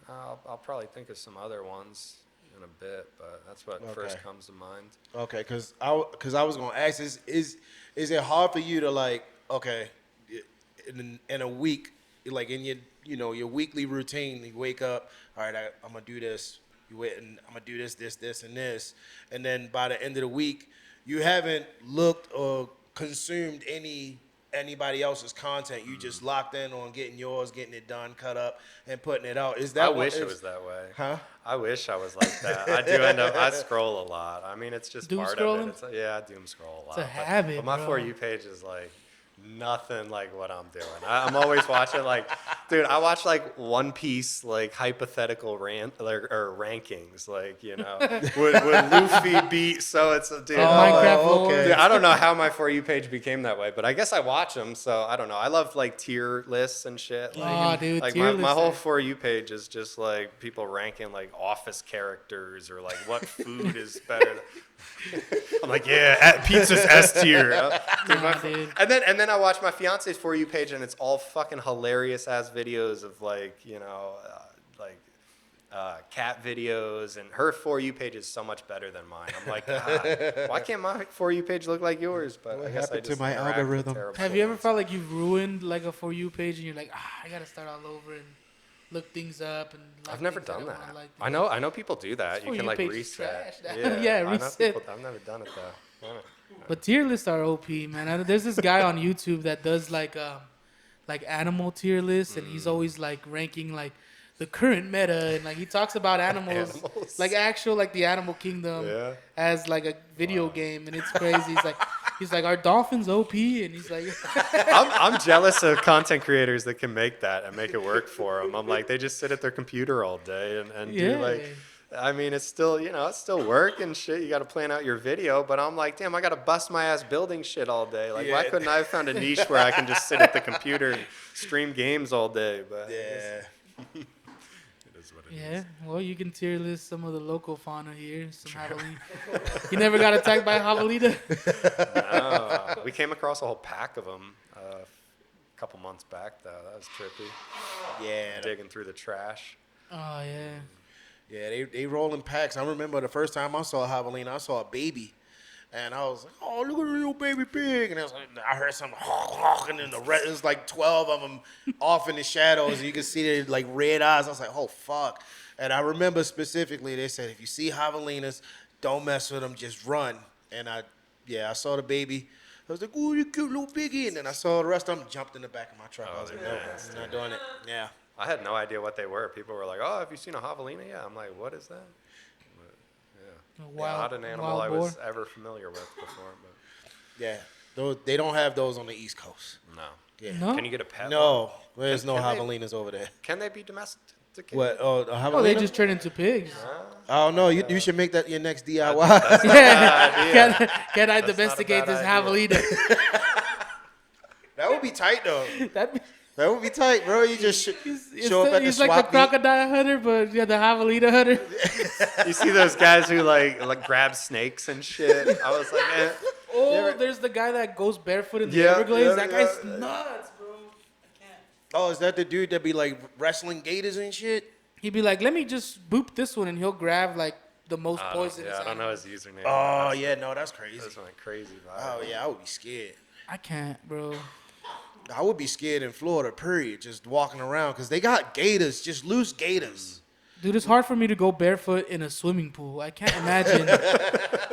I'll probably think of some other ones in a bit, but that's what first comes to mind. Okay, because I was gonna ask, is it hard for you to like, okay, in a week, like in your your weekly routine, you wake up, all right, I'm gonna do this, you wait, and I'm gonna do this, and this, and then by the end of the week, you haven't looked or consumed anybody else's content. You just locked in on getting yours, getting it done, cut up, and putting it out. Is that? I wish it was that way. Huh? I wish I was like that. I do end up. I scroll a lot. I mean, it's just Doom part scrolling? of it. I doom scroll a lot. It's a habit, But my bro. For You page is like nothing like what I'm doing. I'm always watching like, dude, I watch like One Piece like hypothetical rankings, like would Luffy beat dude. Minecraft lore. Dude, I don't know how my For You page became that way, but I guess I watch them, so I don't know. I love like tier lists and shit. Like, dude, like tier my whole lists. For You page is just like people ranking like office characters or like what food is better. I'm like, yeah, pizza's S tier. Dude. And then I watch my fiance's For You page, and it's all fucking hilarious ass videos of like cat videos, and her For You page is so much better than mine. I'm like, God, why can't my For You page look like yours? But What I guess happened I just to my interact with algorithm? terrible Have you ever ones. felt like you've ruined like a For You page and you're like, I gotta start all over and look things up and like I've never things done I that. don't like? I know people do that. For You can You like page is reset. trash now. Yeah, I know reset. people, I've never done it though. But tier lists are OP, man. There's this guy on YouTube that does like animal tier lists, and he's always like ranking like the current meta, and like he talks about animals, like actual like the animal kingdom as like a video game, and it's crazy. He's like, are dolphins OP? And he's like, I'm jealous of content creators that can make that and make it work for them. I'm like, they just sit at their computer all day and do like. I mean, it's still, it's still work and shit. You got to plan out your video, but I'm like, damn, I got to bust my ass building shit all day. Like, why couldn't I have found a niche where I can just sit at the computer and stream games all day? But Yeah. it is what it is. yeah. Well, you can tier list some of the local fauna here. Some javelina. You never got attacked by a javelina? No, we came across a whole pack of them a couple months back, though. That was trippy. Yeah. Digging through the trash. Oh yeah. Yeah, they roll in packs. I remember the first time I saw a javelina, I saw a baby. And I was like, oh, look at the little baby pig. And I heard something, and then it was like 12 of them off in the shadows. And you could see their like red eyes. I was like, oh, fuck. And I remember specifically, they said, if you see javelinas, don't mess with them, just run. And I saw the baby. I was like, ooh, you cute little piggy. And then I saw the rest of them jumped in the back of my truck. I was like, no, I'm not doing it. Yeah. I had no idea what they were. People were like, oh, have you seen a javelina? Yeah. I'm like, what is that? But, not an animal I was ever familiar with before. But Yeah. They don't have those on the East Coast. no. Yeah. No? Can you get a pet? No, there's no Can they- javelinas over there. Can they be domesticated? What? Oh, a javelina? Oh, they just turn into pigs. Oh no, you should make that your next DIY. Yeah. Can I That's domesticate not a this bad javelina? That would be tight though. That'd be, That would be tight, bro. You just show up at the he's swap like the meet. crocodile hunter, but yeah, the javelina hunter. You see those guys who like grab snakes and shit? I was like, eh. Oh, there's the guy that goes barefoot in the Yeah, Everglades. yeah, That guy's yeah. nuts, bro. I can't. Oh, is that the dude that be like wrestling gators and shit? He'd be like, let me just boop this one, and he'll grab like the most poisonous. Yeah, I don't know animal. his username. Oh yeah, no, that's crazy. That's like crazy. Oh yeah, I would be scared. I can't, bro. I would be scared in Florida, period, just walking around because they got gators, just loose gators. Dude, it's hard for me to go barefoot in a swimming pool. I can't imagine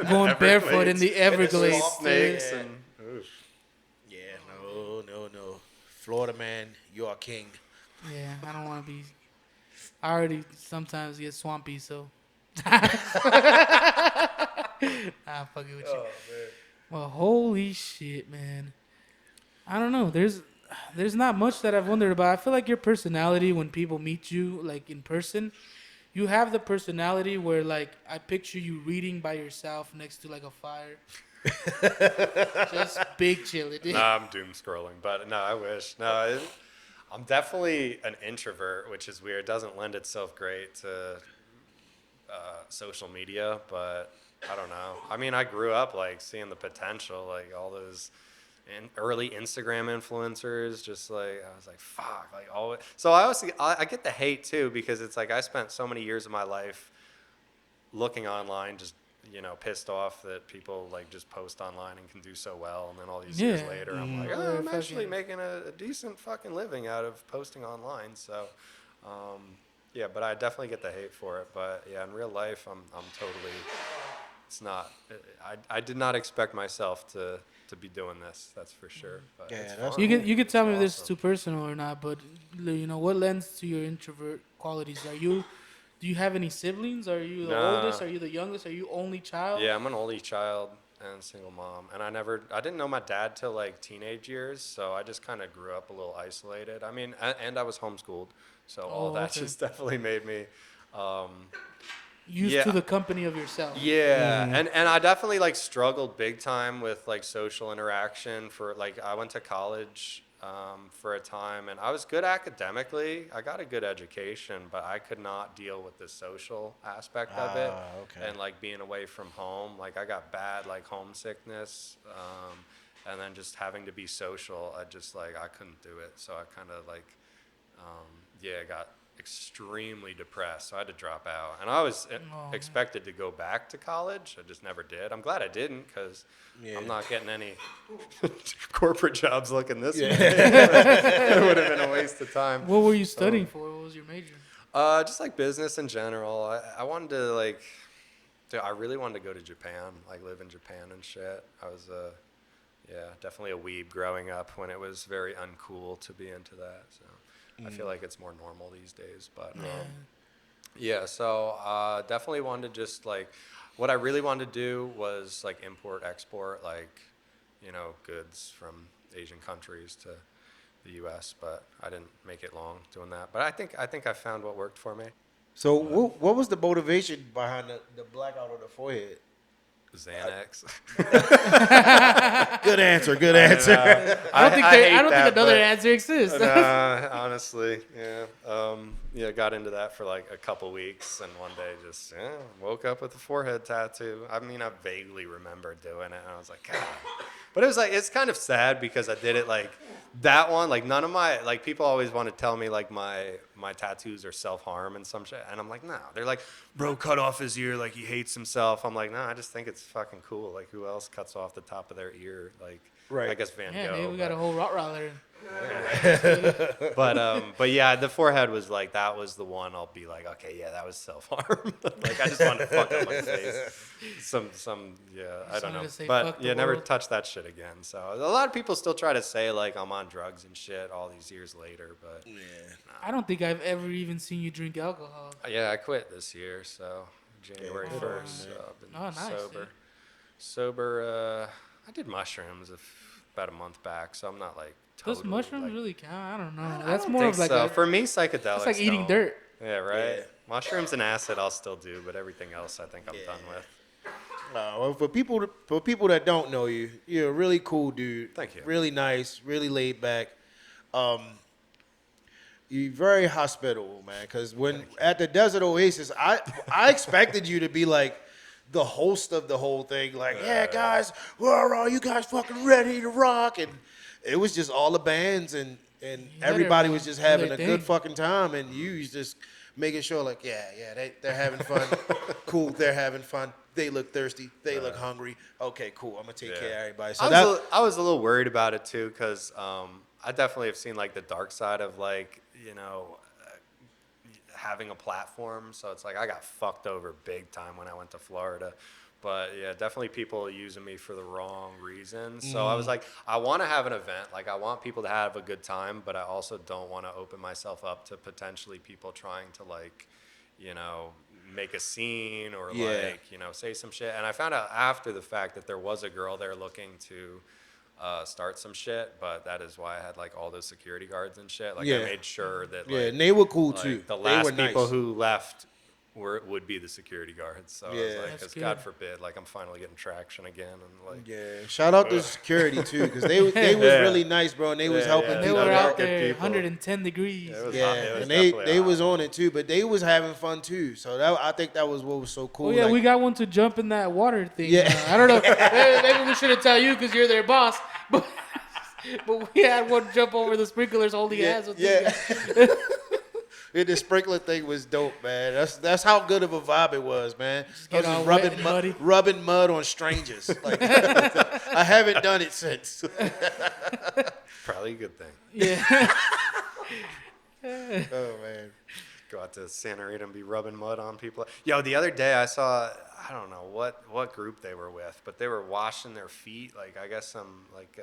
going barefoot in the Everglades. Snakes dude. and. Oof. Yeah, no. Florida man, you are king. Yeah, I don't want to be. I already sometimes get swampy, so. I'm fucking with you. Well, holy shit, man. I don't know. There's not much that I've wondered about. I feel like your personality when people meet you, like in person, you have the personality where, like, I picture you reading by yourself next to, like, a fire. Just big chilling. Nah, I'm doom scrolling, but no, I wish. No, I'm definitely an introvert, which is weird. It doesn't lend itself great to social media, but I don't know. I mean, I grew up like seeing the potential, like all those early Instagram influencers. Just like I was like, fuck, like all. So I get the hate too because it's like I spent so many years of my life looking online, just pissed off that people like just post online and can do so well, and then all these years later, I'm like, oh, I'm actually making a decent fucking living out of posting online. So. Yeah, but I definitely get the hate for it. But yeah, in real life, I'm totally. It's not. I did not expect myself to be doing this. That's for sure. But Yeah, it's that's fun. You could tell me if this is awesome. too personal or not, but what lends to your introvert qualities? Do you have any siblings? Are you the Nah. oldest? Are you the youngest? Are you only child? Yeah, I'm an only child and single mom, and I didn't know my dad till like teenage years, so I just kind of grew up a little isolated. I mean, and I was homeschooled, so all that okay. just definitely made me. Used Yeah. to the company of yourself. Yeah, and I definitely like struggled big time with like social interaction. For like I went to college for a time, and I was good academically. I got a good education, but I could not deal with the social aspect of it, Okay. and like being away from home. Like I got bad like homesickness, and then just having to be social. I couldn't do it. So I kind of like got extremely depressed, so I had to drop out. And I was expected to go back to college. I just never did. I'm glad I didn't because I'm not getting any corporate jobs looking this way. It would have been a waste of time. What were you studying for? What was your major? Just like business in general. I wanted to I really wanted to go to Japan, like live in Japan and shit. I was definitely a weeb growing up when it was very uncool to be into that. So. I feel like it's more normal these days, but so definitely wanted to just like, what I really wanted to do was like import, export, like, goods from Asian countries to the U.S., but I didn't make it long doing that. But I think I found what worked for me. So what was the motivation behind the blackout on the forehead? Xanax. Good answer. Good answer. I don't think another answer exists. Nah, honestly, yeah. Got into that for like a couple weeks, and one day just woke up with a forehead tattoo. I mean, I vaguely remember doing it, and I was like, God. But it was like, it's kind of sad because I did it like that one. Like none of my, like people always want to tell me like my tattoos are self-harm and some shit. And I'm like, no. They're like, bro, cut off his ear like he hates himself. I'm like, no, I just think it's fucking cool. Like who else cuts off the top of their ear? Like, Right. I guess Van Yeah, Gogh. maybe we got a whole Rottweiler. But yeah, the forehead was like, that was the one I'll be like, okay, yeah, that was self-harm. Like I just wanted to fuck up my face. I don't wanted know. to say, But fuck the yeah, never world. touch that shit again. So a lot of people still try to say like I'm on drugs and shit all these years later, but I don't think I've ever even seen you drink alcohol. yeah, I quit this year, so January 1st. So I've been nice, sober. Sober. I did mushrooms about a month back, so I'm not like totally. Does mushrooms like, really count? I don't know. I That's don't more think of like so. a, For me, psychedelics. it's like eating don't. dirt. Yeah, right. Yeah. Mushrooms and acid, I'll still do, but everything else, I think I'm done with. Well, for people that don't know you, you're a really cool dude. Thank you. Really nice, really laid back. You're very hospitable, man. Because when at the Desert Oasis, I expected you to be like the host of the whole thing. Like, yeah, guys, are you guys fucking ready to rock? And it was just all the bands and everybody was just having a good fucking time. And you was just making sure like, they're having fun. Cool, they're having fun. They look thirsty. They look hungry. Okay, cool. I'm gonna take care of everybody. So I was a little worried about it too, because I definitely have seen like the dark side of like, having a platform. So it's like I got fucked over big time when I went to Florida. But yeah, definitely people using me for the wrong reasons. So I was like, I want to have an event. Like I want people to have a good time, but I also don't want to open myself up to potentially people trying to like, make a scene or like, say some shit. And I found out after the fact that there was a girl there looking to start some shit, but that is why I had like all those security guards and shit. Like I made sure that like, and they were cool like, too. The They last were people nice. who left would be the security guards. So I was like, That's because good. God forbid, like I'm finally getting traction again, and like Shout out to security too, because they was really nice, bro, and they was helping They people were out. out there, people. 110 degrees. it was Yeah, hot. It was and they definitely was hot. on it too, but they was having fun too. So I think that was what was so cool. Oh yeah, like, we got one to jump in that water thing. Yeah. I don't know. Maybe we shouldn't tell you because you're their boss. But we had one jump over the sprinklers holding hands with this guy. And the sprinkler thing was dope, man. That's how good of a vibe it was, man. I get was all just wet and muddy. rubbing mud on strangers. Like I haven't done it since. Probably a good thing. Yeah. Oh man. Go out to Santa Rita and be rubbing mud on people. Yo, the other day I saw, I don't know what group they were with, but they were washing their feet. Like I guess some like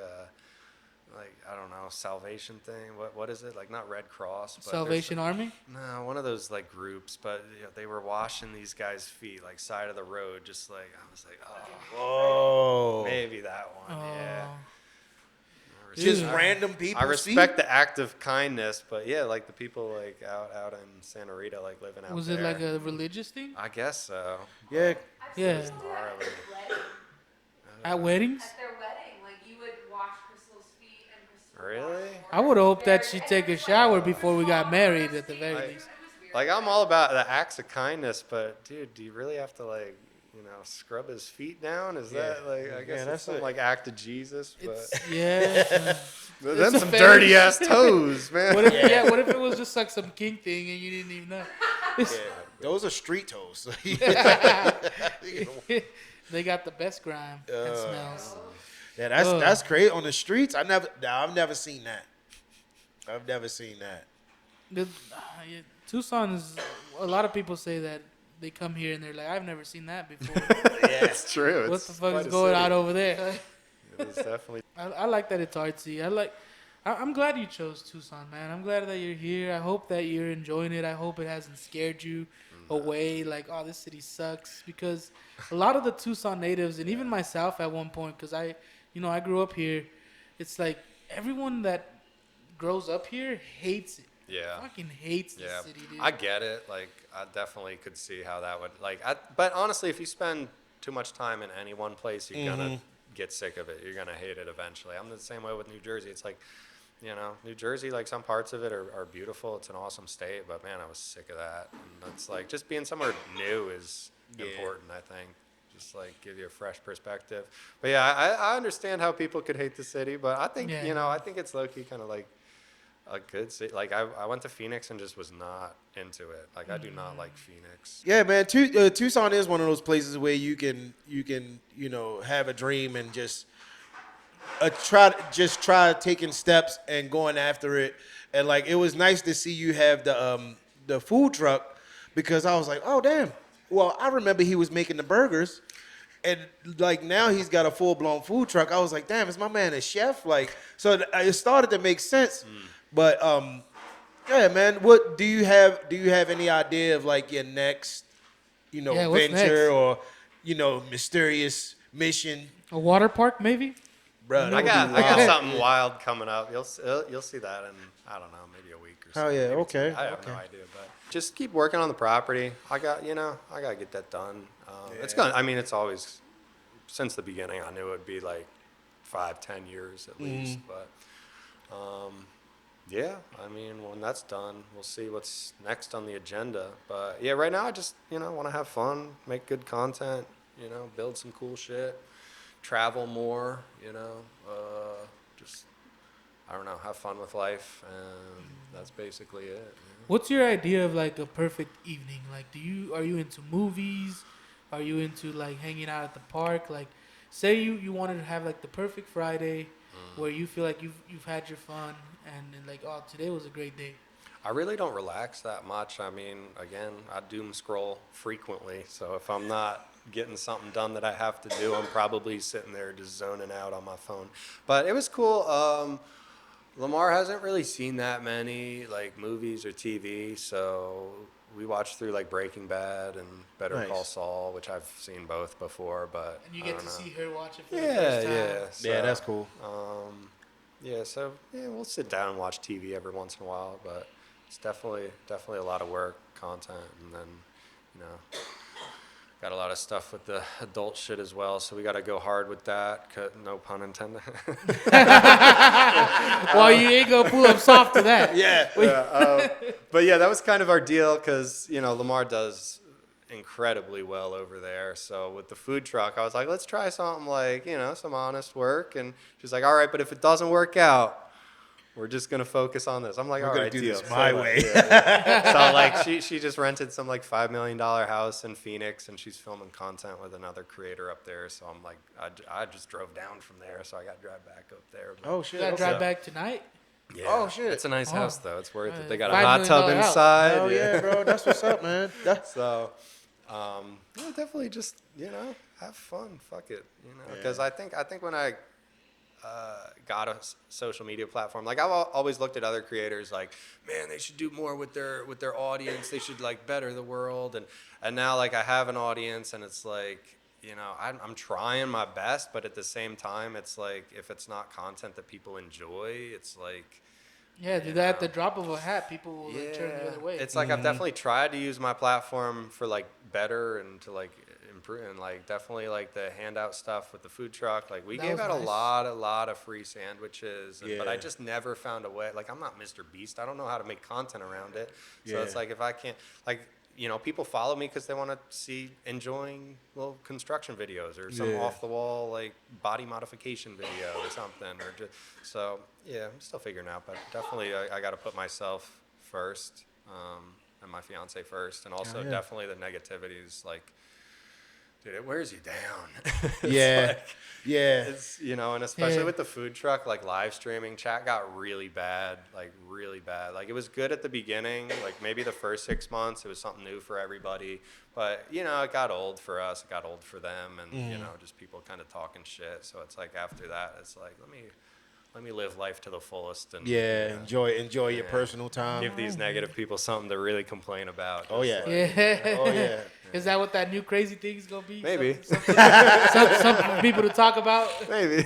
I don't know, salvation thing. What is it? Like not Red Cross, but Salvation Army? no, one of those like groups. But they were washing these guys' feet like side of the road, just like I was like, Oh. maybe that one. Yeah. Just Dude. random people. I respect the act of kindness, but yeah, like the people like out in Santa Rita, like living out Was there. it like a religious thing? I guess so. Yeah. Yeah. Gnarly. At weddings? At their wedding, like you would wash Crystal's feet and Crystal would Really? wash I would have hoped that she'd take a shower before we got married at the very Like, least. like I'm all about the acts of kindness, but dude, do you really have to like, scrub his feet down? Is that like I guess that's that's some it. like act of Jesus, but Yeah. them it's a some fetish. dirty ass toes, man. What if what if it was just like some kink thing and you didn't even know? Those are street toes. They got the best grime and smells. Yeah, that's crazy. On the streets, I've never seen that. I've never seen that. Tucson is. A lot of people say that they come here and they're like, I've never seen that before. Yeah. It's true. What It's the fuck quite is a going city. on over there? It's definitely. I like that it's artsy. I'm glad you chose Tucson, man. I'm glad that you're here. I hope that you're enjoying it. I hope it hasn't scared you away. Like, oh, this city sucks. Because a lot of the Tucson natives, and even myself at one point, because I grew up here. It's like everyone that grows up here hates it. Yeah. Fucking hates the Yeah, city, dude. I get it. Like, I definitely could see how that would but honestly, if you spend too much time in any one place, you're gonna get sick of it. You're gonna hate it eventually. I'm the same way with New Jersey. It's like, New Jersey, like some parts of it are beautiful. It's an awesome state, but man, I was sick of that. And it's like just being somewhere new is important, I think. Just like give you a fresh perspective. But yeah, I understand how people could hate the city, but I think I think it's low key kind of like a good city. Like I went to Phoenix and just was not into it. Like I do not like Phoenix. Yeah, man. Tucson is one of those places where you can have a dream and just try taking steps and going after it. And like it was nice to see you have the food truck, because I was like, oh damn. Well, I remember he was making the burgers, and like now he's got a full blown food truck. I was like, damn, is my man a chef? Like, so it started to make sense. But yeah, man. What do you have? Do you have any idea of like your next, what's venture next? or mysterious mission? A water park, maybe? Bro, I got something wild coming up. You'll see that in I don't know, maybe a week or so. Oh yeah, maybe okay. 2. I have no idea, but just keep working on the property. I gotta get that done. It's gonna. I mean, it's always since the beginning. I knew it would be like 5-10 years at least, but yeah. I mean, when that's done, we'll see what's next on the agenda. But yeah, right now I just want to have fun, make good content, build some cool shit, travel more, just I don't know, have fun with life, and that's basically it. What's your idea of like a perfect evening? Like, are you into movies? Are you into like hanging out at the park? Like, say you wanted to have like the perfect Friday, where you feel like you've had your fun and like, oh, today was a great day. I really don't relax that much. I mean, again, I doom scroll frequently, so if I'm not getting something done that I have to do, I'm probably sitting there just zoning out on my phone. But it was cool. Lamar hasn't really seen that many like movies or TV, so we watched through like Breaking Bad and Better Nice. Call Saul, which I've seen both before. But And you I get don't to know. see her watch it for the Yeah, first time. yeah. So, Yeah, that's cool. Yeah, so yeah, we'll sit down and watch TV every once in a while, but it's definitely a lot of work, content, and then, you know, got a lot of stuff with the adult shit as well, so we got to go hard with that. No pun intended. Well, you ain't gonna pull up soft to that. Yeah. But yeah, that was kind of our deal because, you know, Lamar does incredibly well over there. So with the food truck, I was like, let's try something like, you know, some honest work. And she's like, all right, but if it doesn't work out, we're just going to focus on this. I'm like, We're all gonna right, do deal. this my So, like, way. yeah. So like she just rented some like $5 million house in Phoenix and she's filming content with another creator up there. So I'm like, I just drove down from there. So I got to drive back up there. But, Oh You shit. gotta Okay. drive back tonight. yeah. Oh, shit. It's a nice Oh. house though. It's worth it. They got a $5 hot tub million house. inside. Hell yeah, bro. That's what's up, man. That's So, yeah, definitely just, you know, have fun. Fuck it, you know, because I think when I got a social media platform, like I've always looked at other creators like, man, they should do more with their audience. They should like better the world, and now like I have an audience, and it's like, you know, I'm trying my best, but at the same time, it's like if it's not content that people enjoy, it's like. Yeah, do that at the drop of a hat. People will like, turn the other way. It's like I've definitely tried to use my platform for like better and to like improve, and like definitely like the handout stuff with the food truck. Like we That gave was out nice. a lot of free sandwiches, but I Yeah. just never found a way. Like I'm not Mr. Beast. I don't know how to make content around it. So Yeah. it's like if I can't, like, you know, people follow me because they want to see enjoying little construction videos or some Yeah. off the wall like body modification video or something, or just, so yeah, I'm still figuring out, but definitely I got to put myself first, and my fiance first, and also yeah. definitely the negativity is like, dude, it wears you down. It's yeah. like, Yeah. it's, you know, and especially Yeah. with the food truck, like live streaming, chat got really bad, like really bad. Like it was good at the beginning, like maybe the first 6 months, it was something new for everybody. But, you know, it got old for us, it got old for them, and, you know, just people kind of talking shit. So it's like after that, it's like, let me live life to the fullest and Yeah. you know, Enjoy your Yeah. personal time. give these negative people something to really complain about. Oh, Just yeah. like- Yeah. Oh yeah. Is that what that new crazy thing's gonna be? Maybe. Something for people to talk about. Maybe.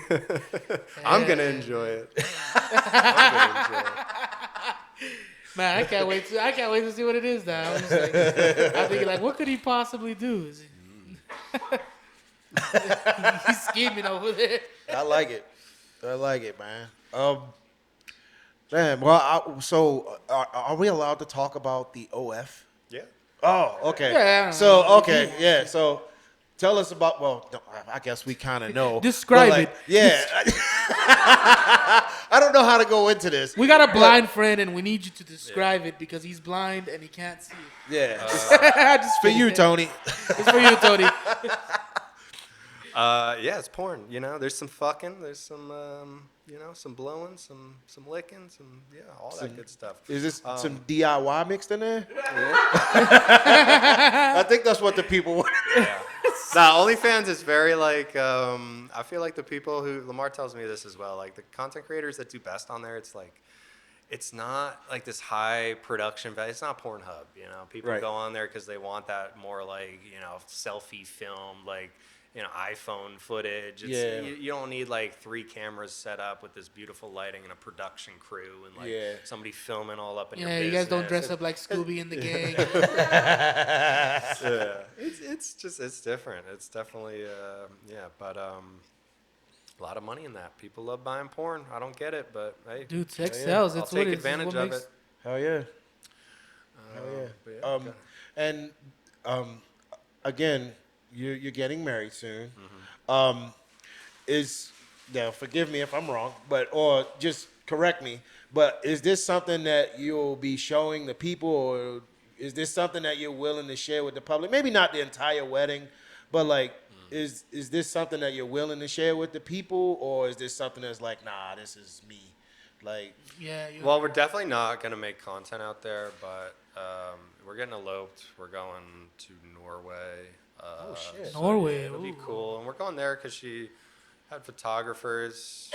I'm going to enjoy it. I'm going to enjoy it. Man, I can't wait to see what it is now. I'm, just like, I'm thinking like, what could he possibly do? Is it... He's scheming over there. I like it, man. Man, well, so are we allowed to talk about the OF? Yeah. Oh, okay. Yeah. So, okay, yeah. So, tell us about. Well, no, I guess we kind of know. Describe but, like, it. Yeah. I don't know how to go into this. We got a blind friend, and we need you to describe it because he's blind and he can't see it. Yeah. Just for you, Tony. It's for you, Tony. Yeah, it's porn. You know, there's some fucking, there's some, you know, some blowing, some licking, some, yeah, all that good stuff. Is this some DIY mixed in there? I think that's what the people want. Nah, OnlyFans is very like, I feel like the people who, Lamar tells me this as well, like the content creators that do best on there, it's like, it's not like this high production value. It's not Pornhub, you know. People Right. go on there because they want that more like, you know, selfie film, like, you know, iPhone footage. It's, Yeah. you don't need like 3 cameras set up with this beautiful lighting and a production crew and like Yeah. somebody filming all up in your Yeah, business. you guys don't dress up like Scooby and the gang. Yeah, it's just, it's different. It's definitely, yeah, but a lot of money in that. People love buying porn. I don't get it, but hey, Dude, sex Yeah, yeah. sells. I'll It's take what it is. advantage What of makes- it. Hell yeah. Hell But yeah. yeah, okay. And again, you're getting married soon. Mm-hmm. Is now forgive me if I'm wrong, but or just correct me, but is this something that you'll be showing the people, or is this something that you're willing to share with the public? Maybe not the entire wedding, but like, is this something that you're willing to share with the people, or is this something that's like, nah, this is me? Like, Yeah. Well, we're definitely not going to make content out there, but we're getting eloped. We're going to Norway. oh shit. Norway. It'll be ooh. cool. And we're going there because she had photographers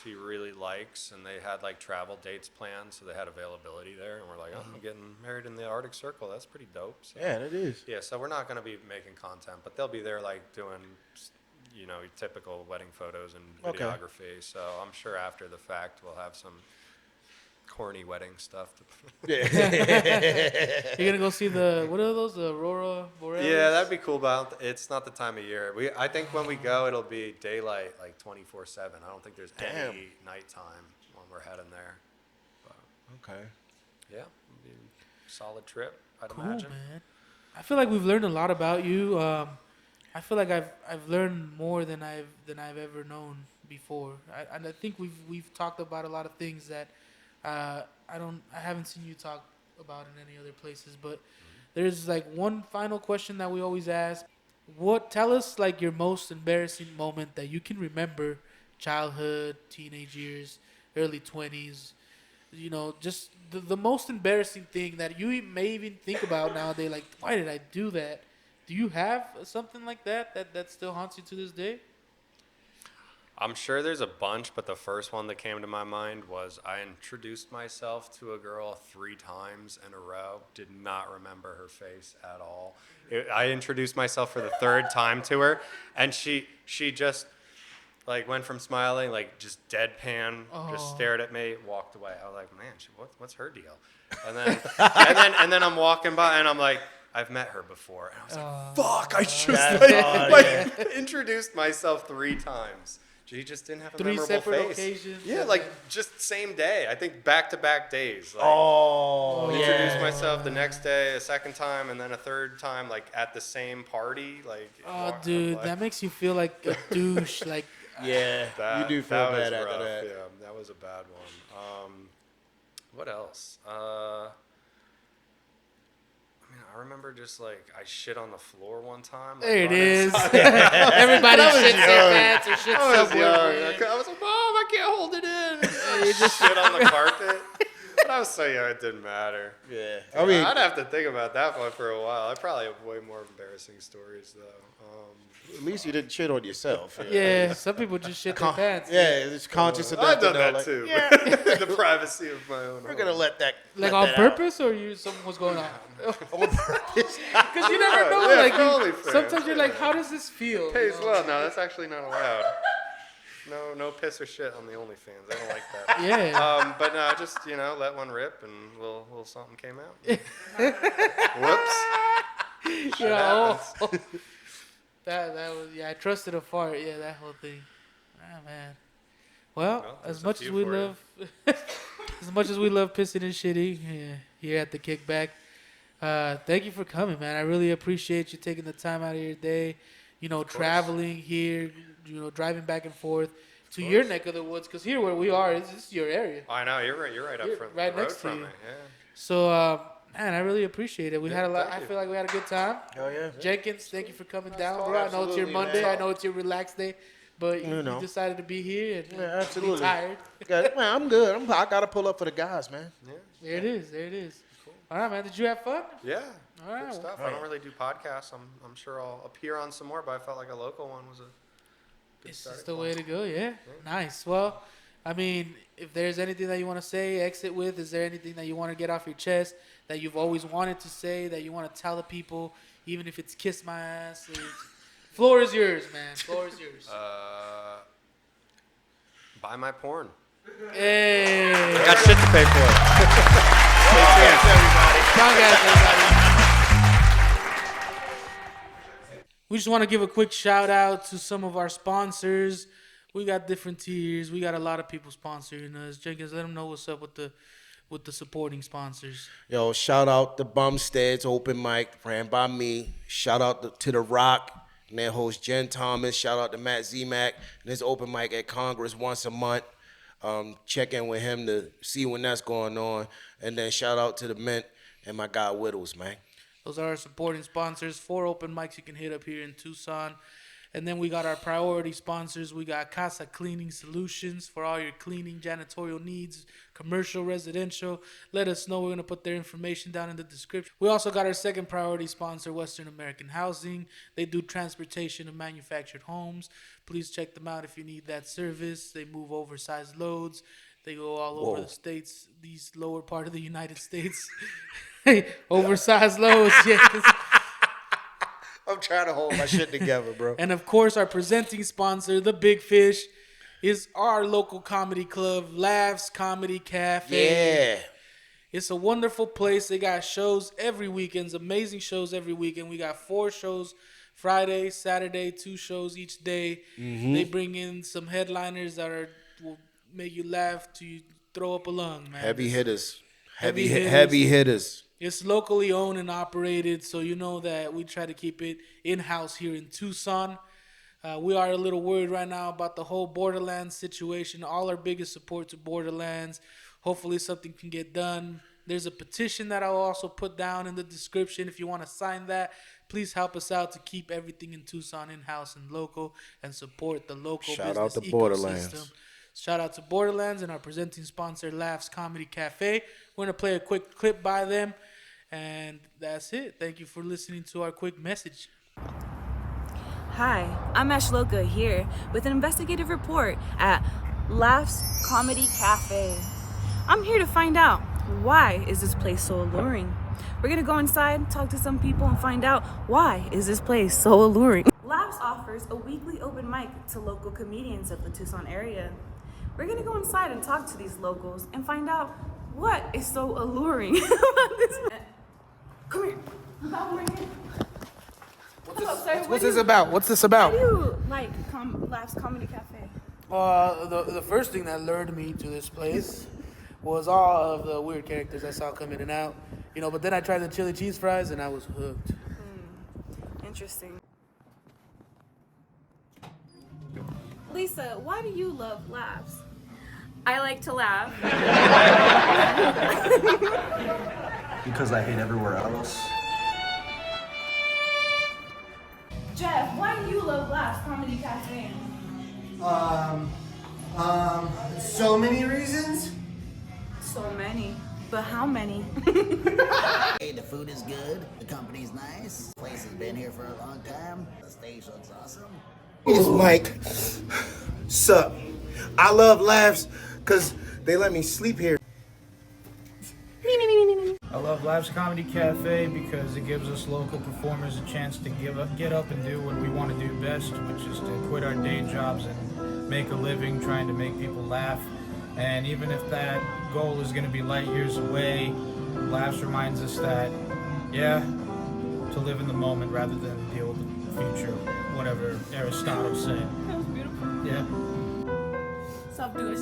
she really likes, and they had like travel dates planned, so they had availability there. And we're like, oh, I'm getting married in the Arctic Circle. That's pretty dope. So, Yeah, that is. yeah, so we're not going to be making content, but they'll be there like doing, you know, typical wedding photos and Okay. videography. So I'm sure after the fact we'll have some corny wedding stuff. You're gonna go see what are those? The Aurora Borealis? Yeah, that'd be cool, but it's not the time of year. I think when we go, it'll be daylight like 24/7. I don't think there's any nighttime when we're heading there. But, Okay. yeah, it'll be a solid trip, I'd Cool, imagine. man. I feel like we've learned a lot about you. I feel like I've learned more than I've ever known before. And I think we've talked about a lot of things that I haven't seen you talk about in any other places. But there's like one final question that we always ask. Tell us like your most embarrassing moment that you can remember, childhood, teenage years, early 20s. You know, just the most embarrassing thing that you may even think about nowadays. Like, why did I do that? Do you have something like that still haunts you to this day? I'm sure there's a bunch, but the first one that came to my mind was I introduced myself to a girl 3 times in a row. Did not remember her face at all. I introduced myself for the 3rd time to her, and she just like went from smiling, like just deadpan, just stared at me, walked away. I was like, man, what's her deal? And then and then I'm walking by, and I'm like, I've met her before, and I was like, fuck, I just introduced myself 3 times. She just didn't have a 3 memorable separate face. occasions. Yeah, like just same day. I think back-to-back days. Like, introduced myself the next day, a 2nd time, and then a 3rd time, like at the same party. Like, Oh, dude, that makes you feel like a douche. Like, Yeah, you do feel that was bad after rough. that. Yeah, that was a bad one. What else? I remember just like I shit on the floor one time. Like, there it running is. Everybody shits their pants or shits I was somewhere. young. I was like, Mom, I can't hold it in. You just shit on the carpet. But I was so young, it didn't matter. Yeah. I mean, I'd have to think about that one for a while. I probably have way more embarrassing stories, though. at least you didn't shit on yourself. Yeah, some people just shit their pants. Yeah, it's conscious enough I've to done know, that like, too. Yeah, The privacy of my own we're home. gonna let that. Like let on that purpose, or something was going on? On purpose. Because you never know. Yeah, like for OnlyFans, sometimes you're like, how does this feel? Pays You know? well. No, that's actually not allowed. No piss or shit on the OnlyFans. I don't like that. Yeah. But no, just let one rip and little something came out. Whoops. Yeah. Oh. that was I trusted a fart. Yeah, that whole thing. Ah, man. Well, there's as a much as few we for you. love, as much as we love pissing and shitting here at the Kickback, thank you for coming, man. I really appreciate you taking the time out of your day. Traveling here, driving back and forth to your neck of the woods, because here where we are, this is your area. I know you're right. You're right up You're front, right the road next to from you. me. Yeah. So, man, I really appreciate it. We had a lot. thank I you. feel like we had a good time. Hell yeah. Jenkins, thank you for coming down, bro. I know it's your Absolutely, Monday. man. I know it's your relaxed day, but you know. decided to be here and Yeah, absolutely. be tired. Man, I'm good. I gotta pull up for the guys, man. There it is. There it is. All right, man. Did you have fun? Yeah. All right. Good stuff. I don't really do podcasts. I'm sure I'll appear on some more, but I felt like a local one was a good It's starting just the point. way to go. Yeah. Nice. Well, I mean, if there's anything that you want to say, exit with, is there anything that you want to get off your chest that you've always wanted to say, that you want to tell the people, even if it's kiss my ass? Floor is yours, man. Floor is yours. Buy my porn. Hey. I got shit to pay for. Congrats, everybody. We just want to give a quick shout out to some of our sponsors. We got different tiers. We got a lot of people sponsoring us. Jenkins, let them know what's up with the supporting sponsors. Yo, shout out to Bumstead's open mic ran by me. Shout out to The Rock and their host Jen Thomas. Shout out to Matt Zemak and his open mic at Congress once a month. check in with him to see when that's going on. And then shout out to the Mint and my guy Whittles, man. Those are our supporting sponsors. 4 open mics you can hit up here in Tucson. And then we got our priority sponsors. We got Kasa Cleaning Solutions for all your cleaning, janitorial needs, commercial, residential. Let us know. We're going to put their information down in the description. We also got our second priority sponsor, Western American Housing. They do transportation of manufactured homes. Please check them out if you need that service. They move oversized loads. They go all over the states, these lower part of the United States. Oversized loads, yes. I'm trying to hold my shit together, bro. And of course, our presenting sponsor, The Big Fish, is our local comedy club, Laffs Comedy Cafe. Yeah. It's a wonderful place. They got shows every weekend, amazing shows every weekend. We got 4 shows Friday, Saturday, 2 shows each day. They bring in some headliners that will make you laugh till you throw up a lung, man. Heavy hitters. Heavy Heavy hitters. It's locally owned and operated, so you know that we try to keep it in-house here in Tucson. We are a little worried right now about the whole Borderlands situation. All our biggest support to Borderlands. Hopefully something can get done. There's a petition that I'll also put down in the description. If you want to sign that, please help us out to keep everything in Tucson in-house and local and support the local Shout business out to ecosystem. Borderlands. Shout out to Borderlands and our presenting sponsor, Laffs Comedy Cafe. We're going to play a quick clip by them. And that's it. Thank you for listening to our quick message. Hi, I'm Ashloka here with an investigative report at Laffs Comedy Cafe. I'm here to find out, why is this place so alluring? We're gonna go inside, talk to some people, and find out why is this place so alluring. Laffs offers a weekly open mic to local comedians of the Tucson area. We're gonna go inside and talk to these locals and find out what is so alluring about this. Come here. What's this about? What's this about? How do you like Laffs Comedy Cafe? The first thing that lured me to this place was all of the weird characters I saw come in and out. You know, but then I tried the chili cheese fries and I was hooked. Interesting. Lisa, why do you love Laffs? I like to laugh. Because I hate everywhere else. Jeff, why do you love Laffs Comedy Cafe? So many reasons. So many. But how many? Hey, the food is good, the company's nice, the place has been here for a long time, the stage looks awesome. It's Mike. Sup? I love Laffs because they let me sleep here. I love Laffs Comedy Cafe because it gives us local performers a chance to get up and do what we want to do best, which is to quit our day jobs and make a living trying to make people laugh. And even if that goal is going to be light years away, Laffs reminds us that, yeah, to live in the moment rather than deal with the future, whatever Aristotle said. That was beautiful. Yeah. Stop doing it.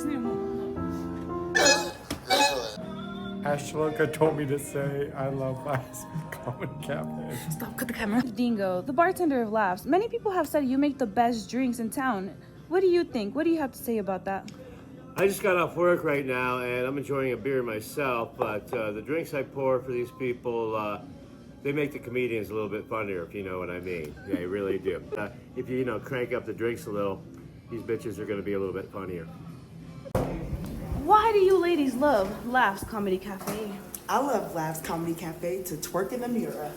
Ashloka told me to say I love Laffs Comedy Cafe. Stop, cut the camera. Dingo, the bartender of Laffs. Many people have said you make the best drinks in town. What do you think? What do you have to say about that? I just got off work right now and I'm enjoying a beer myself, but the drinks I pour for these people, they make the comedians a little bit funnier, if you know what I mean. They really do. If you, crank up the drinks a little, these bitches are going to be a little bit funnier. Why do you ladies love Laffs Comedy Cafe? I love Laffs Comedy Cafe to twerk in the mirror.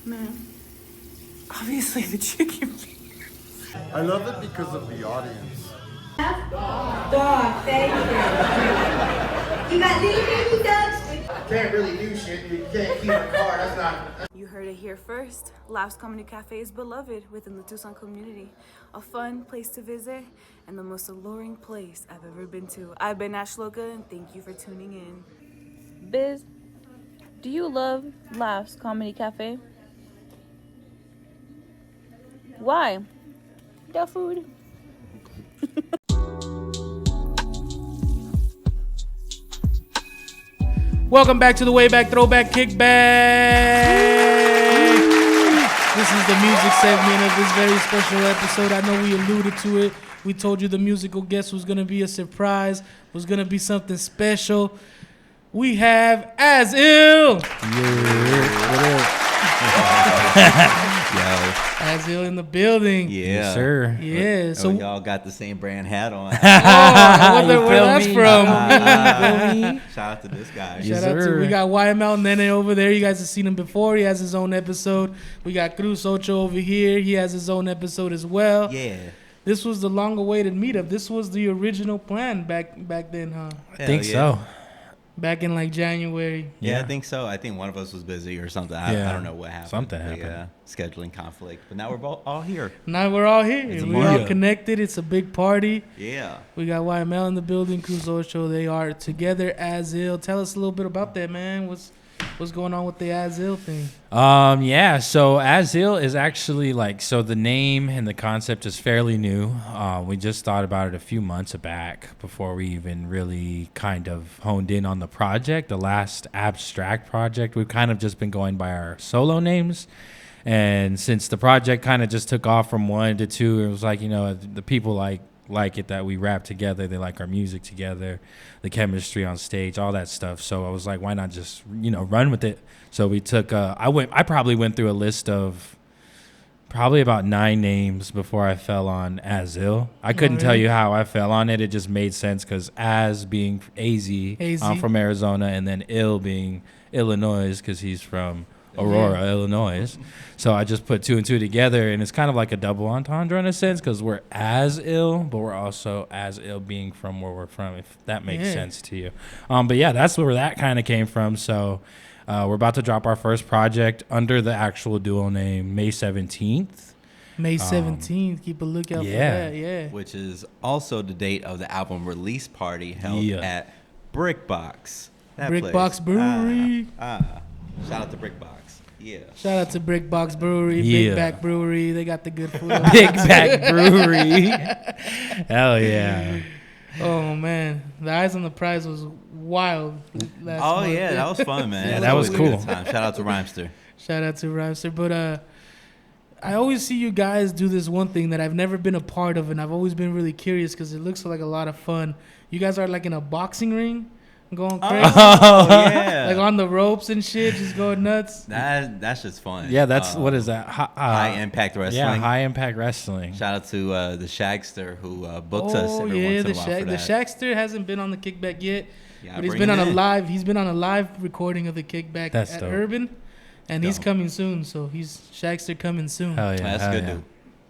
Man. Obviously the chicken fingers. I love it because of the audience. Dog, thank you. You got little baby dogs? Can't really do shit. You can't keep a car. That's not. You heard it here first. Laffs Comedy Cafe is beloved within the Tucson community. A fun place to visit and the most alluring place I've ever been to. I've been Ashloka and thank you for tuning in. Biz, do you love Laffs Comedy Cafe? Why? The food. Welcome back to the Wayback Throwback Kickback. This is the music segment of this very special episode. I know we alluded to it. We told you the musical guest was going to be a surprise, was going to be something special. We have Az-iL. Yo. Az-iL in the building. Yeah. Yes, sir. Yeah. So y'all got the same brand hat on. I wonder where that's from. Shout out to this guy. Shout out to, we got YML Nene over there. You guys have seen him before. He has his own episode. We got Cruz Ocho over here. He has his own episode as well. Yeah. This was the long-awaited meetup. This was the original plan back then, huh? I think so. Back in like January. Yeah, I think so. I think one of us was busy or something. I don't know what happened. Something happened. Yeah, scheduling conflict. But now we're all here. Now we're all here. We're all connected. It's a big party. Yeah. We got YML in the building, Cruz Ocho. They are together. Az-iL. Tell us a little bit about that, man. What's going on with the Az-iL thing? Yeah, so Az-iL is actually so the name and the concept is fairly new. We just thought about it a few months back before we even really kind of honed in on the project. The last abstract project, we've kind of just been going by our solo names. And since the project kind of just took off from 1 to 2, it was the people like it that we rap together. They like our music together, the chemistry on stage, all that stuff. So I was like, why not just run with it? So we took I probably went through a list of probably about 9 names before I fell on Az-iL. I couldn't tell you how I fell on it. It just made sense because Az being AZ, I'm from Arizona, and then ill being Illinois because he's from Aurora, Illinois. So I just put 2 and 2 together, and it's kind of like a double entendre in a sense because we're Az-iL, but we're also Az-iL being from where we're from, if that makes sense to you. But yeah, that's where that kind of came from. So we're about to drop our first project under the actual dual name May 17th. May 17th. Keep a lookout for that. Yeah. Which is also the date of the album release party held at Brik Box. Brik Box Brewery. Shout out to Brik Box. Yeah. Shout out to Brik Box Brewery, Kickback Brewery. They got the good food. Kickback Brewery. Hell yeah. Oh man, the Eyes on the Prize was wild. Last month. Yeah, that was fun, man. Yeah, that was cool. Shout out to Rhymester. Shout out to Rhymester. But I always see you guys do this one thing that I've never been a part of, and I've always been really curious because it looks like a lot of fun. You guys are like in a boxing ring. Going crazy, like on the ropes and shit, just going nuts. That's just fun. Yeah, that's what is that? High Impact Wrestling. Yeah, High Impact Wrestling. Shout out to the Shagster who books us every once in a while for that. The Shagster hasn't been on the Kickback yet, but he's been on a live. He's been on a live recording of the Kickback at dope. Urban, and he's coming soon. So he's Shagster coming soon. Hell yeah, that's good, dude.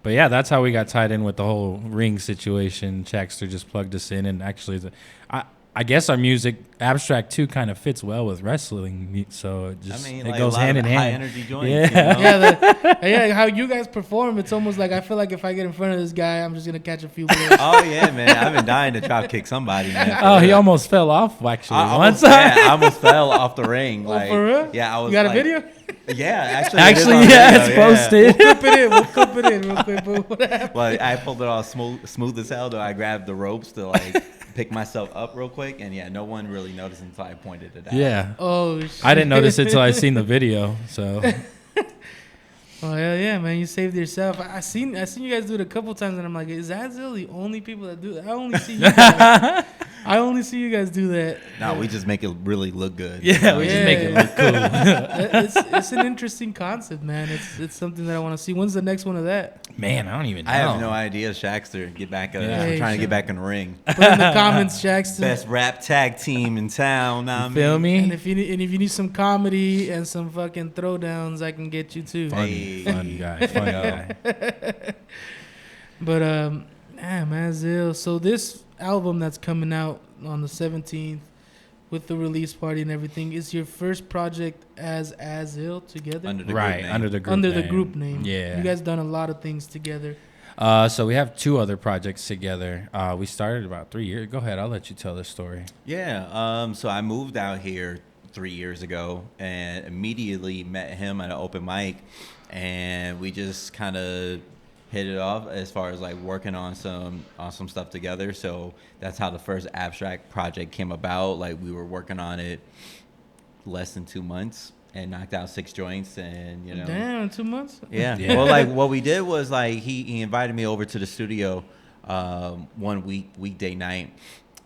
But yeah, that's how we got tied in with the whole ring situation. Shagster just plugged us in, and actually, I guess our music, abstract too, kind of fits well with wrestling, so it just it goes hand in hand. High energy joints, yeah, how you guys perform, it's almost like I feel like if I get in front of this guy, I'm just gonna catch a few blows. Oh yeah, man, I've been dying to drop kick somebody, man. He almost fell off actually. I almost fell off the ring. Like, for real? Yeah, I was. You got a video? Yeah, actually, it's posted. We'll clip it in real quick. But what happened? Well, I pulled it all smooth as hell. Though I grabbed the ropes to pick myself up real quick, and no one really noticed until I pointed it out. Yeah. Oh shit. I didn't notice it till I seen the video. So. Oh hell yeah, man! You saved yourself. I seen you guys do it a couple times, and I'm like, is Az-iL the only people that do it? I only see you guys. I only see you guys do that. No, we just make it really look good. Yeah, we just make it look cool. It's an interesting concept, man. It's something that I want to see. When's the next one of that? Man, I don't even know. I have no idea. Shagster, get back. I'm trying to get back in the ring. Put in the comments, Shagster. Best rap tag team in town. You feel me? And if you need some comedy and some fucking throwdowns, I can get you too. Fun guy. But Az-iL. So this album that's coming out on the 17th with the release party and everything is your first project as Az-iL together? Under the group name. Yeah. You guys done a lot of things together. So we have 2 other projects together. We started about 3 years. Go ahead. I'll let you tell this story. Yeah. So I moved out here 3 years ago and immediately met him at an open mic, and we just kind of hit it off as far as working on some stuff together. So that's how the first abstract project came about. We were working on it less than 2 months, and knocked out 6 joints, and Damn, in 2 months. Yeah. Well, like what we did was like he invited me over to the studio one weekday night,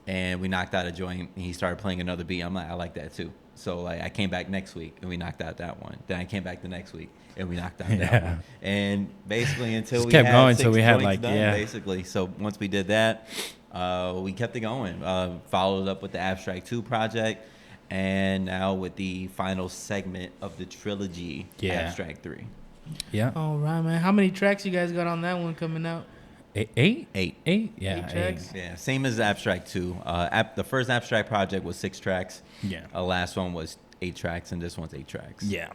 and we knocked out a joint, and he started playing another beat. I'm like, I like that too. So like I came back next week and we knocked out that one. Then I came back the next week and we knocked out that one. And basically until we kept had going 6 until we had joints like done, basically. So once we did that, we kept it going. Followed up with the Abstract 2 project, and now with the final segment of the trilogy, Abstract 3. Yeah. All right, man. How many tracks you guys got on that one coming out? 8? Yeah, 8 tracks. Yeah, same as Abstract 2. The first Abstract project was 6 tracks. Yeah. Last one was 8 tracks, and this one's 8 tracks. Yeah.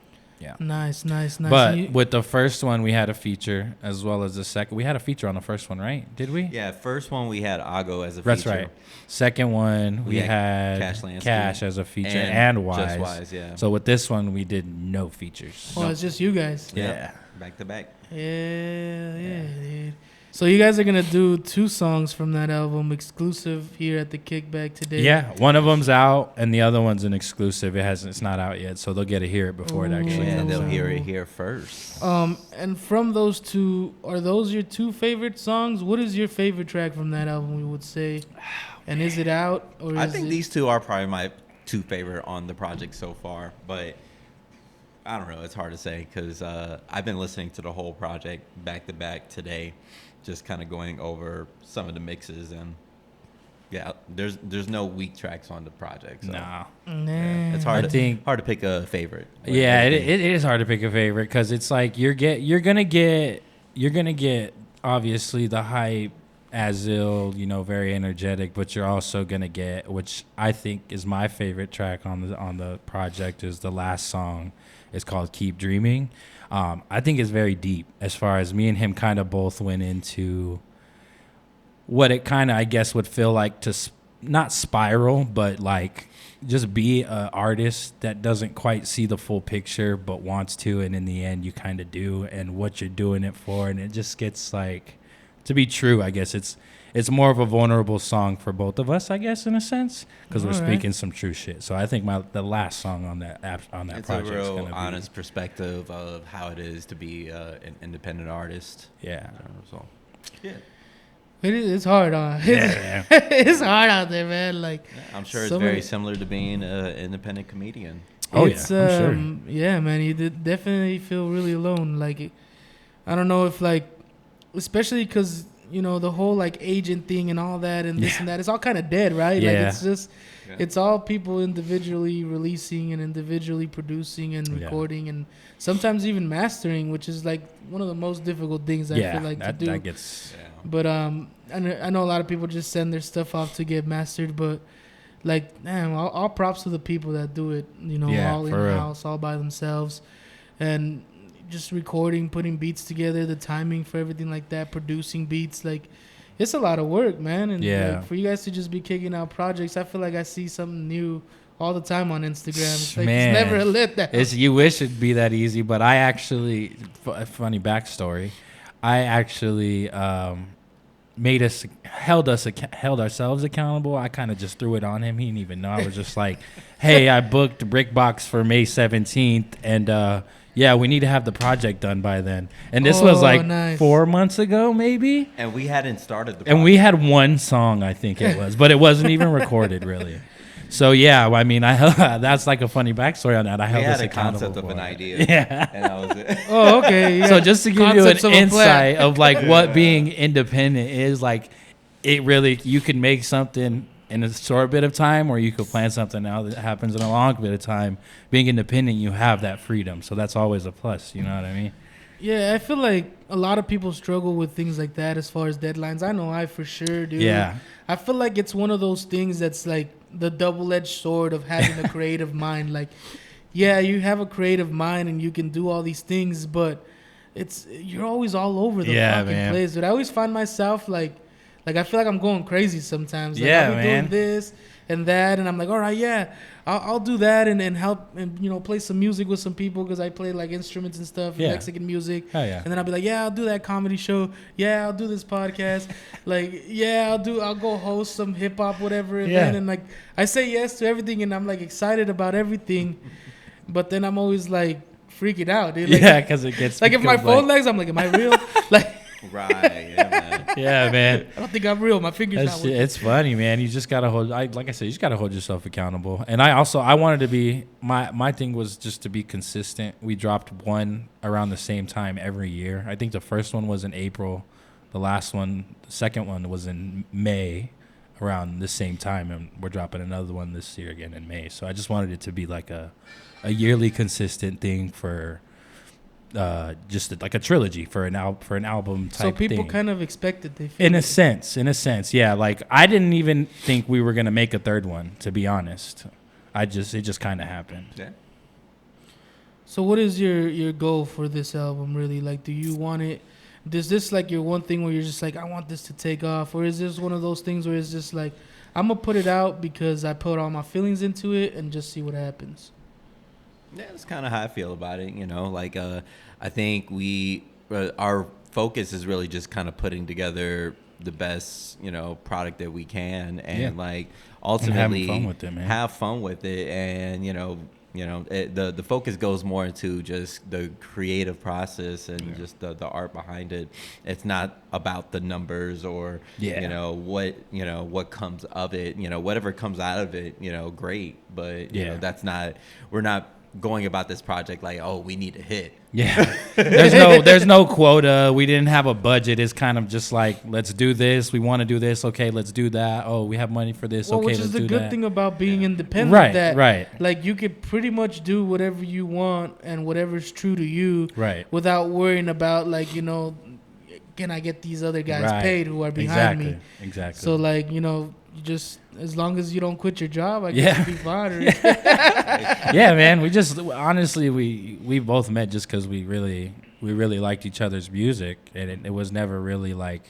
Nice. But with the first one, we had a feature, as well as the second. We had a feature on the first one, right? Did we? Yeah, first one we had Ago as a feature. That's right. Second one, we had Cash as a feature and Wise. Just Wise, yeah. So with this one, we did no features. Oh, it's just you guys. Yeah. Back to back. Yeah, dude. So you guys are gonna do 2 songs from that album, exclusive here at the Kickback today. Yeah, one of them's out, and the other one's an exclusive. It's not out yet, so they'll get to hear it before it actually. Yeah, comes they'll out. hear it here first. And from those 2, are those your 2 favorite songs? What is your favorite track from that album? We would say, and is it out? Or I think these 2 are probably my 2 favorite on the project so far, but I don't know. It's hard to say because I've been listening to the whole project back to back today, just kind of going over some of the mixes, and there's no weak tracks on the project. So, Nah. It's hard to pick a favorite. Yeah, it is hard to pick a favorite because it's like you're gonna get obviously the hype, Az-iL, very energetic, but you're also gonna get, which I think is my favorite track on the project, is the last song. It's called Keep Dreaming. I think it's very deep, as far as me and him kind of both went into what it kind of, I guess, would feel like to not spiral, but like just be an artist that doesn't quite see the full picture but wants to, and in the end you kind of do, and what you're doing it for, and it just gets like, to be true, I guess it's more of a vulnerable song for both of us, I guess, in a sense, because we're speaking some true shit. So I think the last song on that project a is real gonna be honest perspective of how it is to be an independent artist. Yeah. So, yeah. It's hard on. It's hard out there, man. Like, I'm sure it's very similar to being an independent comedian. Oh, I'm sure. Yeah, man, you definitely feel really alone. Like, I don't know if, like, especially because, the whole, like, agent thing and all that and this and that, it's all kind of dead, right? Yeah. Like, it's just, it's all people individually releasing and individually producing and recording and sometimes even mastering, which is, like, one of the most difficult things I feel like to do. That gets... But I know a lot of people just send their stuff off to get mastered, but like, damn, all props to the people that do it, all in-house, all by themselves, and just recording, putting beats together, the timing for everything like that, producing beats, like, it's a lot of work, man. And like, for you guys to just be kicking out projects, I feel like I see something new all the time on Instagram. It's like, it's never lit that. You wish it'd be that easy, but I actually, funny backstory, I actually held ourselves accountable. I kind of just threw it on him. He didn't even know. I was just like, hey, I booked Brik Box for May 17th, and we need to have the project done by then. And this was like 4 months ago, maybe. And we hadn't started the project. And we had one song, I think it was, but it wasn't even recorded, really. So I mean, that's like a funny backstory on that. I held us accountable. We had a concept of an idea. Yeah, and that was it. Oh, okay. Yeah. So just to give you an insight of like what being independent is, like, it really, you can make something in a short bit of time, or you could plan something out that happens in a long bit of time. Being independent, you have that freedom, so that's always a plus. You know what I mean? Yeah, I feel like a lot of people struggle with things like that as far as deadlines. I know I for sure do. Yeah. I feel like it's one of those things that's like the double-edged sword of having a creative mind. Like, yeah, you have a creative mind and you can do all these things, but you're always all over the fucking place. But I always find myself like I feel like I'm going crazy sometimes. Like, I'll be doing this and that, and I'm like, all right, I'll do that and help and play some music with some people because I play like instruments and stuff, Mexican music. Oh, yeah. And then I'll be like, I'll do that comedy show. I'll do this podcast. Like, I'll go host some hip hop whatever event. And like I say yes to everything, and I'm like excited about everything. but then I'm always like freaking out, dude. Like, Yeah, because it gets like if my phone lags, I'm like, am I real? Like, Right. Yeah, man. yeah, man. I don't think I'm real. My fingers not working. It's funny, man. You just gotta hold. Like I said, you just gotta hold yourself accountable. And I wanted to be my thing was just to be consistent. We dropped one around the same time every year. I think the first one was in April, the second one was in May, around the same time, and we're dropping another one this year again in May. So I just wanted it to be like a yearly consistent thing for. Just like a trilogy for an album type. So people thing. kind of expected they. In a sense, yeah. Like I didn't even think we were gonna make a third one, to be honest. It just kind of happened. Yeah. So what is your goal for this album really? Like, do you want it? Is this like your one thing where you're just like, I want this to take off, or is this one of those things where it's just like, I'm gonna put it out because I put all my feelings into it and just see what happens? Yeah, that's kind of how I feel about it. Like I think our focus is really just kind of putting together the best, product that we can, and like ultimately and having fun with it, man. Have fun with it, and the focus goes more into just the creative process and just the art behind it. It's not about the numbers or what comes of it. Whatever comes out of it, great. But we're not going about this project like, oh, we need a hit. Yeah. there's no quota. We didn't have a budget. It's kind of just like, let's do this. We want to do this. Okay, let's do that. Oh, we have money for this. Well, okay, which let's is do the that. good thing about being independent. Right. Like you could pretty much do whatever you want and whatever's true to you. Right. Without worrying about like, can I get these other guys paid who are behind me? Exactly. So like, you just as long as you don't quit your job, I guess you'll be fine. Yeah, man. We just honestly we both met just because we really liked each other's music, and it was never really like,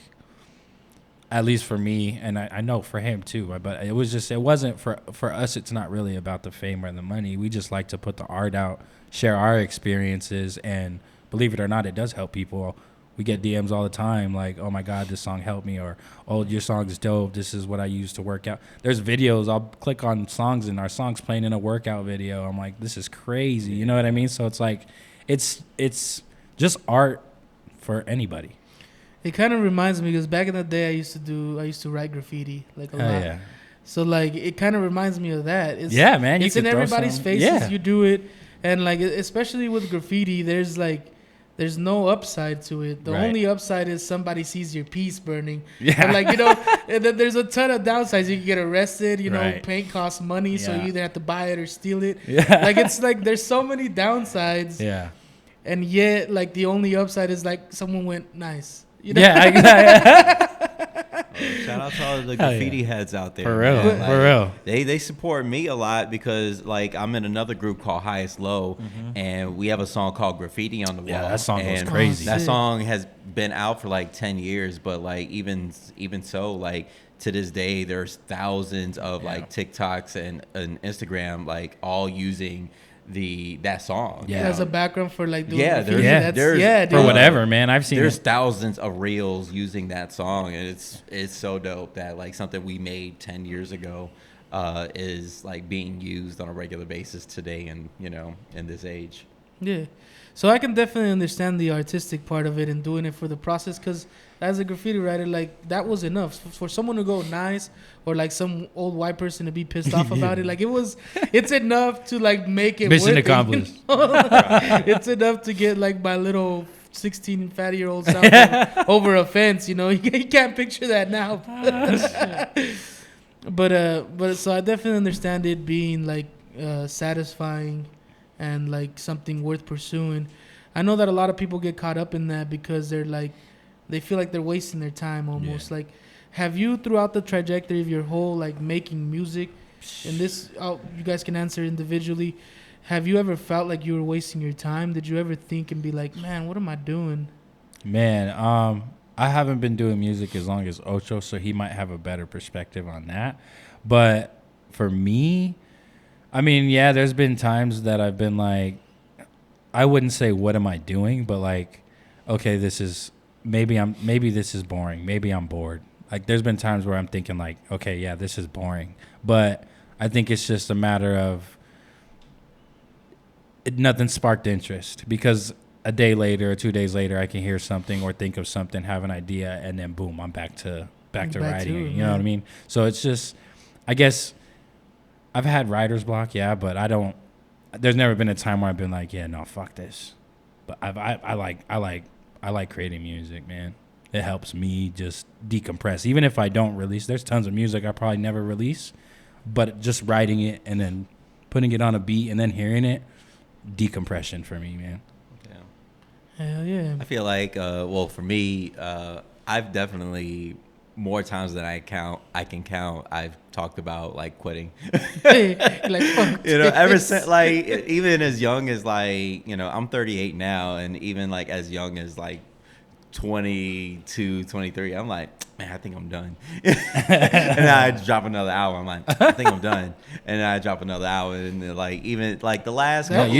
at least for me, and I know for him too. But it wasn't for us. It's not really about the fame or the money. We just like to put the art out, share our experiences, and believe it or not, it does help people. We get DMs all the time like, oh my God, this song helped me, or oh, your song is dope. This is what I use to work out. There's videos. I'll click on songs and our song's playing in a workout video. I'm like, this is crazy. You know what I mean? So it's like, it's just art for anybody. It kind of reminds me because back in the day I used to write graffiti like a lot. Yeah. So like it kind of reminds me of that. Yeah, man. It's in everybody's faces. Yeah. You do it, and like especially with graffiti, there's no upside to it. The only upside is somebody sees your piece burning. Yeah. And like, there's a ton of downsides. You can get arrested, paint costs money, so you either have to buy it or steal it. Yeah. Like, it's like, there's so many downsides. Yeah. And yet, like, the only upside is, like, someone went nice. Yeah, exactly. Shout out to all the graffiti heads out there. For real, like, for real. They support me a lot because like I'm in another group called Highest Low, and we have a song called Graffiti on the Wall. Yeah, that song goes crazy. That song has been out for like 10 years, but like even so, like to this day, there's thousands of like TikToks and Instagram like all using that song. Yeah, as a background for like doing there's for whatever, man. I've seen there's thousands of reels using that song, and it's so dope that like something we made 10 years ago is like being used on a regular basis today, and in this age. Yeah, so I can definitely understand the artistic part of it and doing it for the process, because as a graffiti writer, like that was enough for someone to go nice, or like some old white person to be pissed off about it. Like it's enough to like make it mission accomplished. It's enough to get like my little 16 fatty-year-olds out over a fence. You can't picture that now. But so I definitely understand it being like satisfying and like something worth pursuing. I know that a lot of people get caught up in that because they're like, they feel like they're wasting their time almost. Like, have you throughout the trajectory of your whole like making music, and this you guys can answer individually, have you ever felt like you were wasting your time? Did you ever think and be like, man, what am I doing? Man, I haven't been doing music as long as Ocho, so he might have a better perspective on that. But for me, I mean, yeah, there's been times that I've been like, I wouldn't say what am I doing, but like, okay, maybe this is boring. Maybe I'm bored. Like there's been times where I'm thinking like, okay, yeah, this is boring. But I think it's just a matter of nothing sparked interest, because a day later or 2 days later, I can hear something or think of something, have an idea, and then boom, I'm back to writing it. You know what I mean? So it's just, I guess I've had writer's block, yeah, but there's never been a time where I've been like, yeah, no, fuck this. But I like creating music, man. It helps me just decompress. Even if I don't release, there's tons of music I probably never release, but just writing it and then putting it on a beat and then hearing it, decompression for me, man. Hell yeah. I feel like, well, for me, I've definitely, more times than I can count, I've talked about like quitting. Like, fuck you know, ever this. since, like, even as young as, like, you know, I'm 38 now, and even like as young as like 22, 23, I'm like, man, I think I'm done. And then I drop another album. I'm like, I think I'm done. And then I drop another album, and then, like, even like the last. That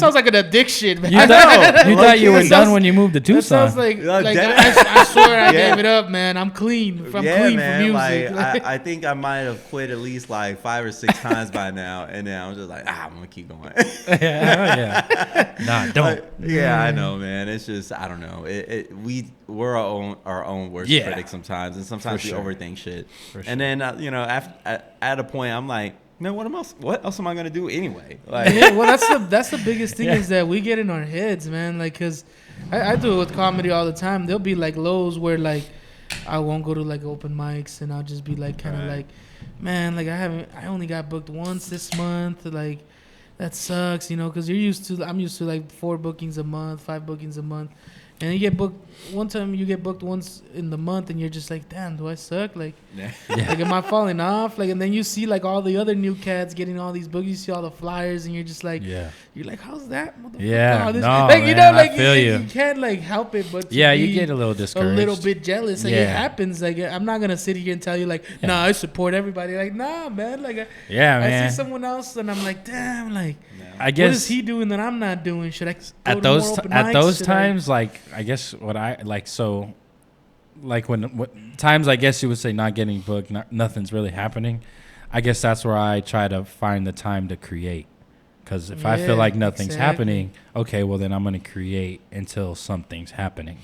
sounds like an addiction, man. You thought you were done when you moved to Tucson. That sounds like I swear I gave it up, man. I'm clean. I'm clean man, from music. Like, I think I might have quit at least like 5 or 6 times by now, and then I'm just like, I'm gonna keep going. Nah, don't. Yeah, I know, man. It's just, I don't know. We're our own worst critics sometimes, and sometimes we overthink shit. And then you know, at a point, I'm like, man, what else am I gonna do anyway? Like, yeah, well, that's the biggest thing is that we get in our heads, man. Like, cause I do it with comedy all the time. There'll be like lows where like I won't go to like open mics, and I'll just be like kind of like, man, like I only got booked once this month. Like, that sucks, you know, because I'm used to like 4 bookings a month, 5 bookings a month. And you get booked one time, you get booked once in the month, and you're just like, damn, do I suck? Like, like, am I falling off? Like, and then you see like all the other new cats getting all these books. You see all the flyers, and you're just like, you're like, how's that, motherfucker? Yeah, all this? no, like, you know, like I feel you. You can't like help it, but you get a little discouraged, a little bit jealous. Like, it happens. Like, I'm not gonna sit here and tell you like, nah, I support everybody. Like, nah, man. Like, I see someone else, and I'm like, damn, like, I guess, what is he doing that I'm not doing? Should I go at to more open mics? those times, like, I guess what I like, so like when times I guess you would say not getting booked, nothing's really happening. I guess that's where I try to find the time to create, because if I feel like nothing's happening, okay, well then I'm gonna create until something's happening,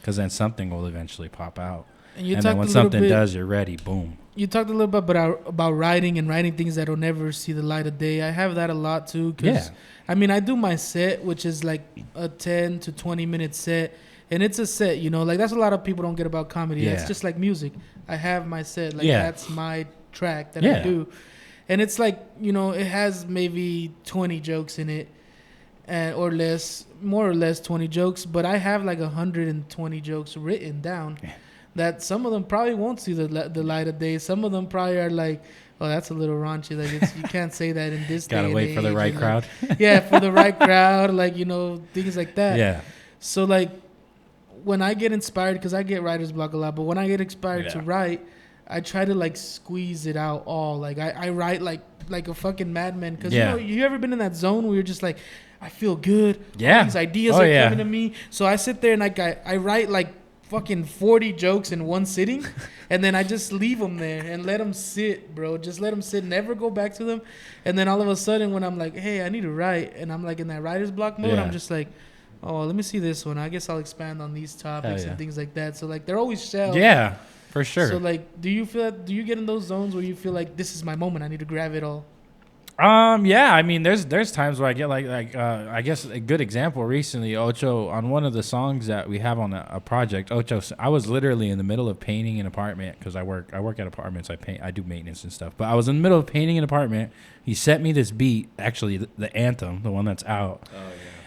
because then something will eventually pop out. And then when something does, you're ready. Boom. You talked a little bit about writing and writing things that will never see the light of day. I have that a lot too. Cause, I mean, I do my set, which is like a 10 to 20 minute set. And it's a set, you know, like that's a lot of people don't get about comedy. It's just like music. I have my set. Like that's my track that I do. And it's like, you know, it has maybe 20 jokes in it or less, more or less 20 jokes. But I have like 120 jokes written down. That some of them probably won't see the light of day. Some of them probably are like, oh, that's a little raunchy. Like, you can't say that in this day and age. Gotta wait for the right crowd. Like, for the right crowd. Like, you know, things like that. Yeah. So, like, when I get inspired, because I get writer's block a lot, but when I get inspired to write, I try to, like, squeeze it out all. Like, I write like a fucking madman. Because, you know, you ever been in that zone where you're just like, I feel good. Yeah. All these ideas are coming to me. So I sit there and, like, I write, like, fucking 40 jokes in one sitting, and then I just leave them there and let them sit, bro. Just let them sit, never go back to them. And then all of a sudden, when I'm like, hey, I need to write, and I'm like in that writer's block mode, I'm just like, oh, let me see this one. I guess I'll expand on these topics and things like that. So like, they're always shelved. Yeah, for sure. So like, do you get in those zones where you feel like this is my moment, I need to grab it all? Yeah, I mean, there's times where I get like I guess a good example recently, Ocho, on one of the songs that we have on a project, Ocho, I was literally in the middle of painting an apartment, because I work at apartments, I do maintenance and stuff, but I was in the middle of painting an apartment. He sent me this beat, actually the anthem, the one that's out. Oh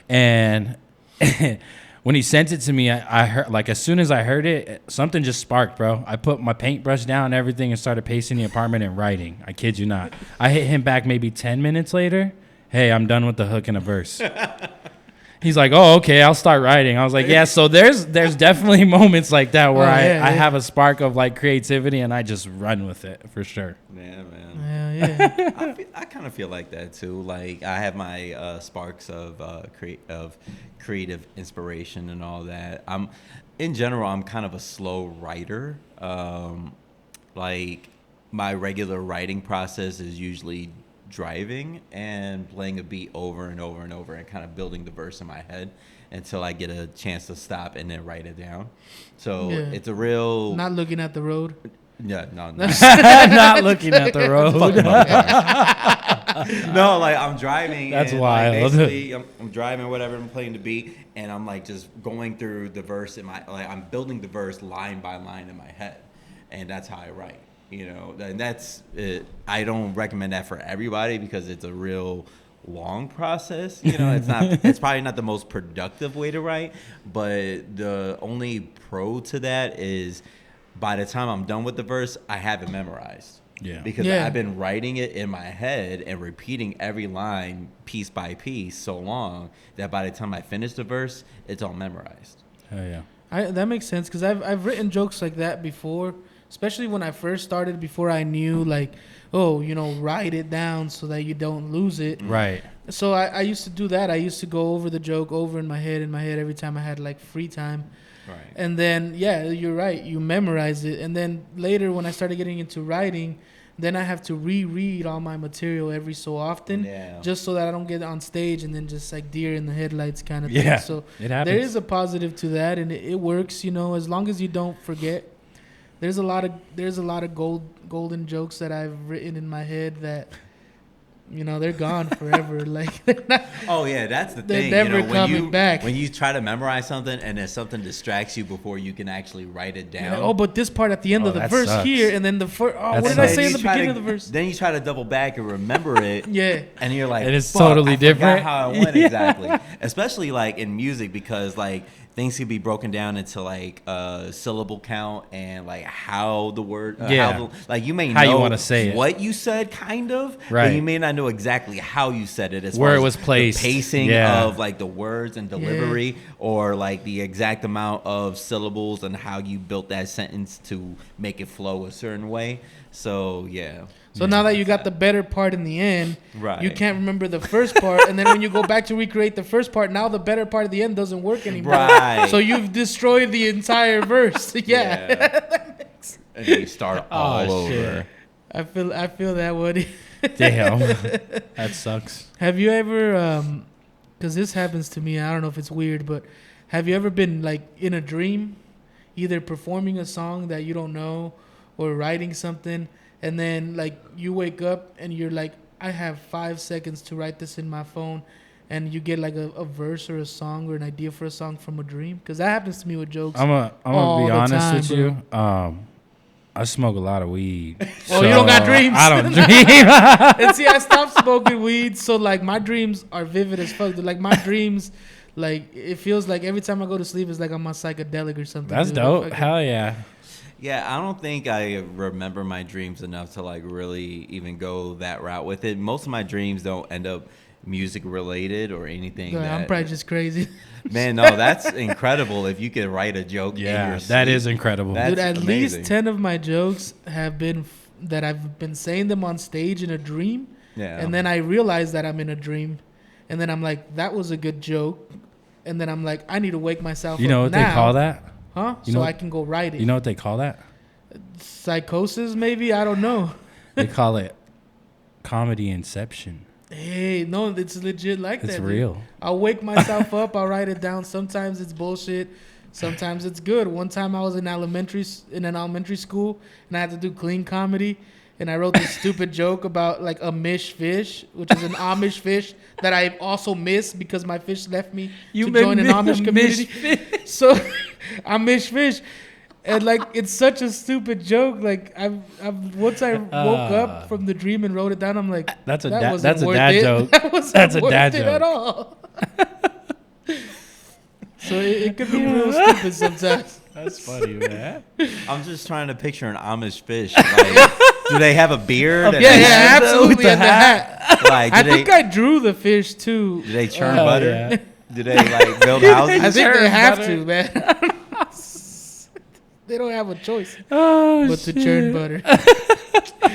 yeah. And when he sent it to me, I heard, like, as soon as I heard it, something just sparked, bro. I put my paintbrush down and everything and started pacing the apartment and writing. I kid you not. I hit him back maybe 10 minutes later. Hey, I'm done with the hook and a verse. He's like, oh, okay, I'll start writing. I was like, yeah, so there's definitely moments like that where I have a spark of, like, creativity, and I just run with it, for sure. Yeah, man. Yeah. I kind of feel like that, too. Like, I have my sparks of creative inspiration and all that. In general, I'm kind of a slow writer. Like, my regular writing process is usually driving and playing a beat over and over and over and kind of building the verse in my head until I get a chance to stop and then write it down. So it's a real... Not looking at the road. Yeah, no. Not looking at the road. No, like I'm driving. That's and wild. Like basically, I'm driving, whatever. I'm playing the beat, and I'm like just going through the verse in my I'm building the verse line by line in my head, and that's how I write. You know, and that's it. I don't recommend that for everybody because it's a real long process. You know, it's probably not the most productive way to write, but the only pro to that is by the time I'm done with the verse, I have it memorized. Yeah. Because I've been writing it in my head and repeating every line piece by piece so long that by the time I finish the verse, it's all memorized. Oh yeah. That makes sense because I've written jokes like that before, especially when I first started. Before I knew write it down so that you don't lose it. Right. So I used to do that. I used to go over the joke over in my head every time I had like free time. Right. And then, you're right. You memorize it. And then later when I started getting into writing, then I have to reread all my material every so often just so that I don't get on stage and then just like deer in the headlights kind of thing. So it happens. there is a positive to that, and it works, as long as you don't forget. There's a lot of golden jokes that I've written in my head that they're gone forever. Like, that's the thing. They're never coming back. When you try to memorize something and then something distracts you before you can actually write it down. But this part at the end of the verse sucks. here, and then the first. What did I say in the beginning of the verse? Then you try to double back and remember it. And you're like, and it's totally I different. Forgot how it went exactly. Especially like in music because like things can be broken down into like syllable count and like how the word like you may know how you want to say what you said kind of, right, but you may not know exactly how you said it as where far it as was placed, the pacing of like the words and delivery or like the exact amount of syllables and how you built that sentence to make it flow a certain way. So So now that you got the better part in the end, right, you can't remember the first part, and then when you go back to recreate the first part, now the better part of the end doesn't work anymore. Right. So you've destroyed the entire verse. And you start all over. Shit. I feel that one. Damn, that sucks. Have you ever? Because this happens to me. I don't know if it's weird, but have you ever been like in a dream, either performing a song that you don't know, or writing something? And then, like, you wake up and you're like, I have 5 seconds to write this in my phone. And you get, like, a verse or a song or an idea for a song from a dream. Because that happens to me with jokes. I'm going to be honest with you. I smoke a lot of weed. Oh, you don't got dreams? I don't dream. And see, I stopped smoking weed. So, like, my dreams are vivid as fuck. Like, my dreams, like, it feels like every time I go to sleep, it's like I'm on psychedelic or something. That's dope. Hell yeah. Yeah, I don't think I remember my dreams enough to like really even go that route with it. Most of my dreams don't end up music related or anything. I'm probably just crazy. Man, no, that's incredible. If you could write a joke, in your sleep, that is incredible. That's Dude, at amazing. least 10 of my jokes have been that I've been saying them on stage in a dream. Yeah. And then I realize that I'm in a dream, and then I'm like, that was a good joke, and then I'm like, I need to wake myself up. You know what they call that? Huh? You so know, I can go write it. You know what they call that? Psychosis, maybe? I don't know. They call it comedy inception. Hey, no, it's legit like that. It's real. Dude. I'll wake myself up. I'll write it down. Sometimes it's bullshit. Sometimes it's good. One time I was in an elementary school, and I had to do clean comedy. And I wrote this stupid joke about like a mish fish, which is an Amish fish that I also miss because my fish left me to join an Amish community. So I mish fish. And like it's such a stupid joke. Like once I woke up from the dream and wrote it down, I'm like, that's a that dad joke. That wasn't that's a worth dad it joke at all. So it could be real stupid sometimes. That's funny, man. I'm just trying to picture an Amish fish. Like, do they have a beard? Yeah, absolutely. And the hat. Like, I think I drew the fish too. Do they churn butter? Yeah. Do they like build houses? I think they have to, man. They don't have a choice but to churn butter.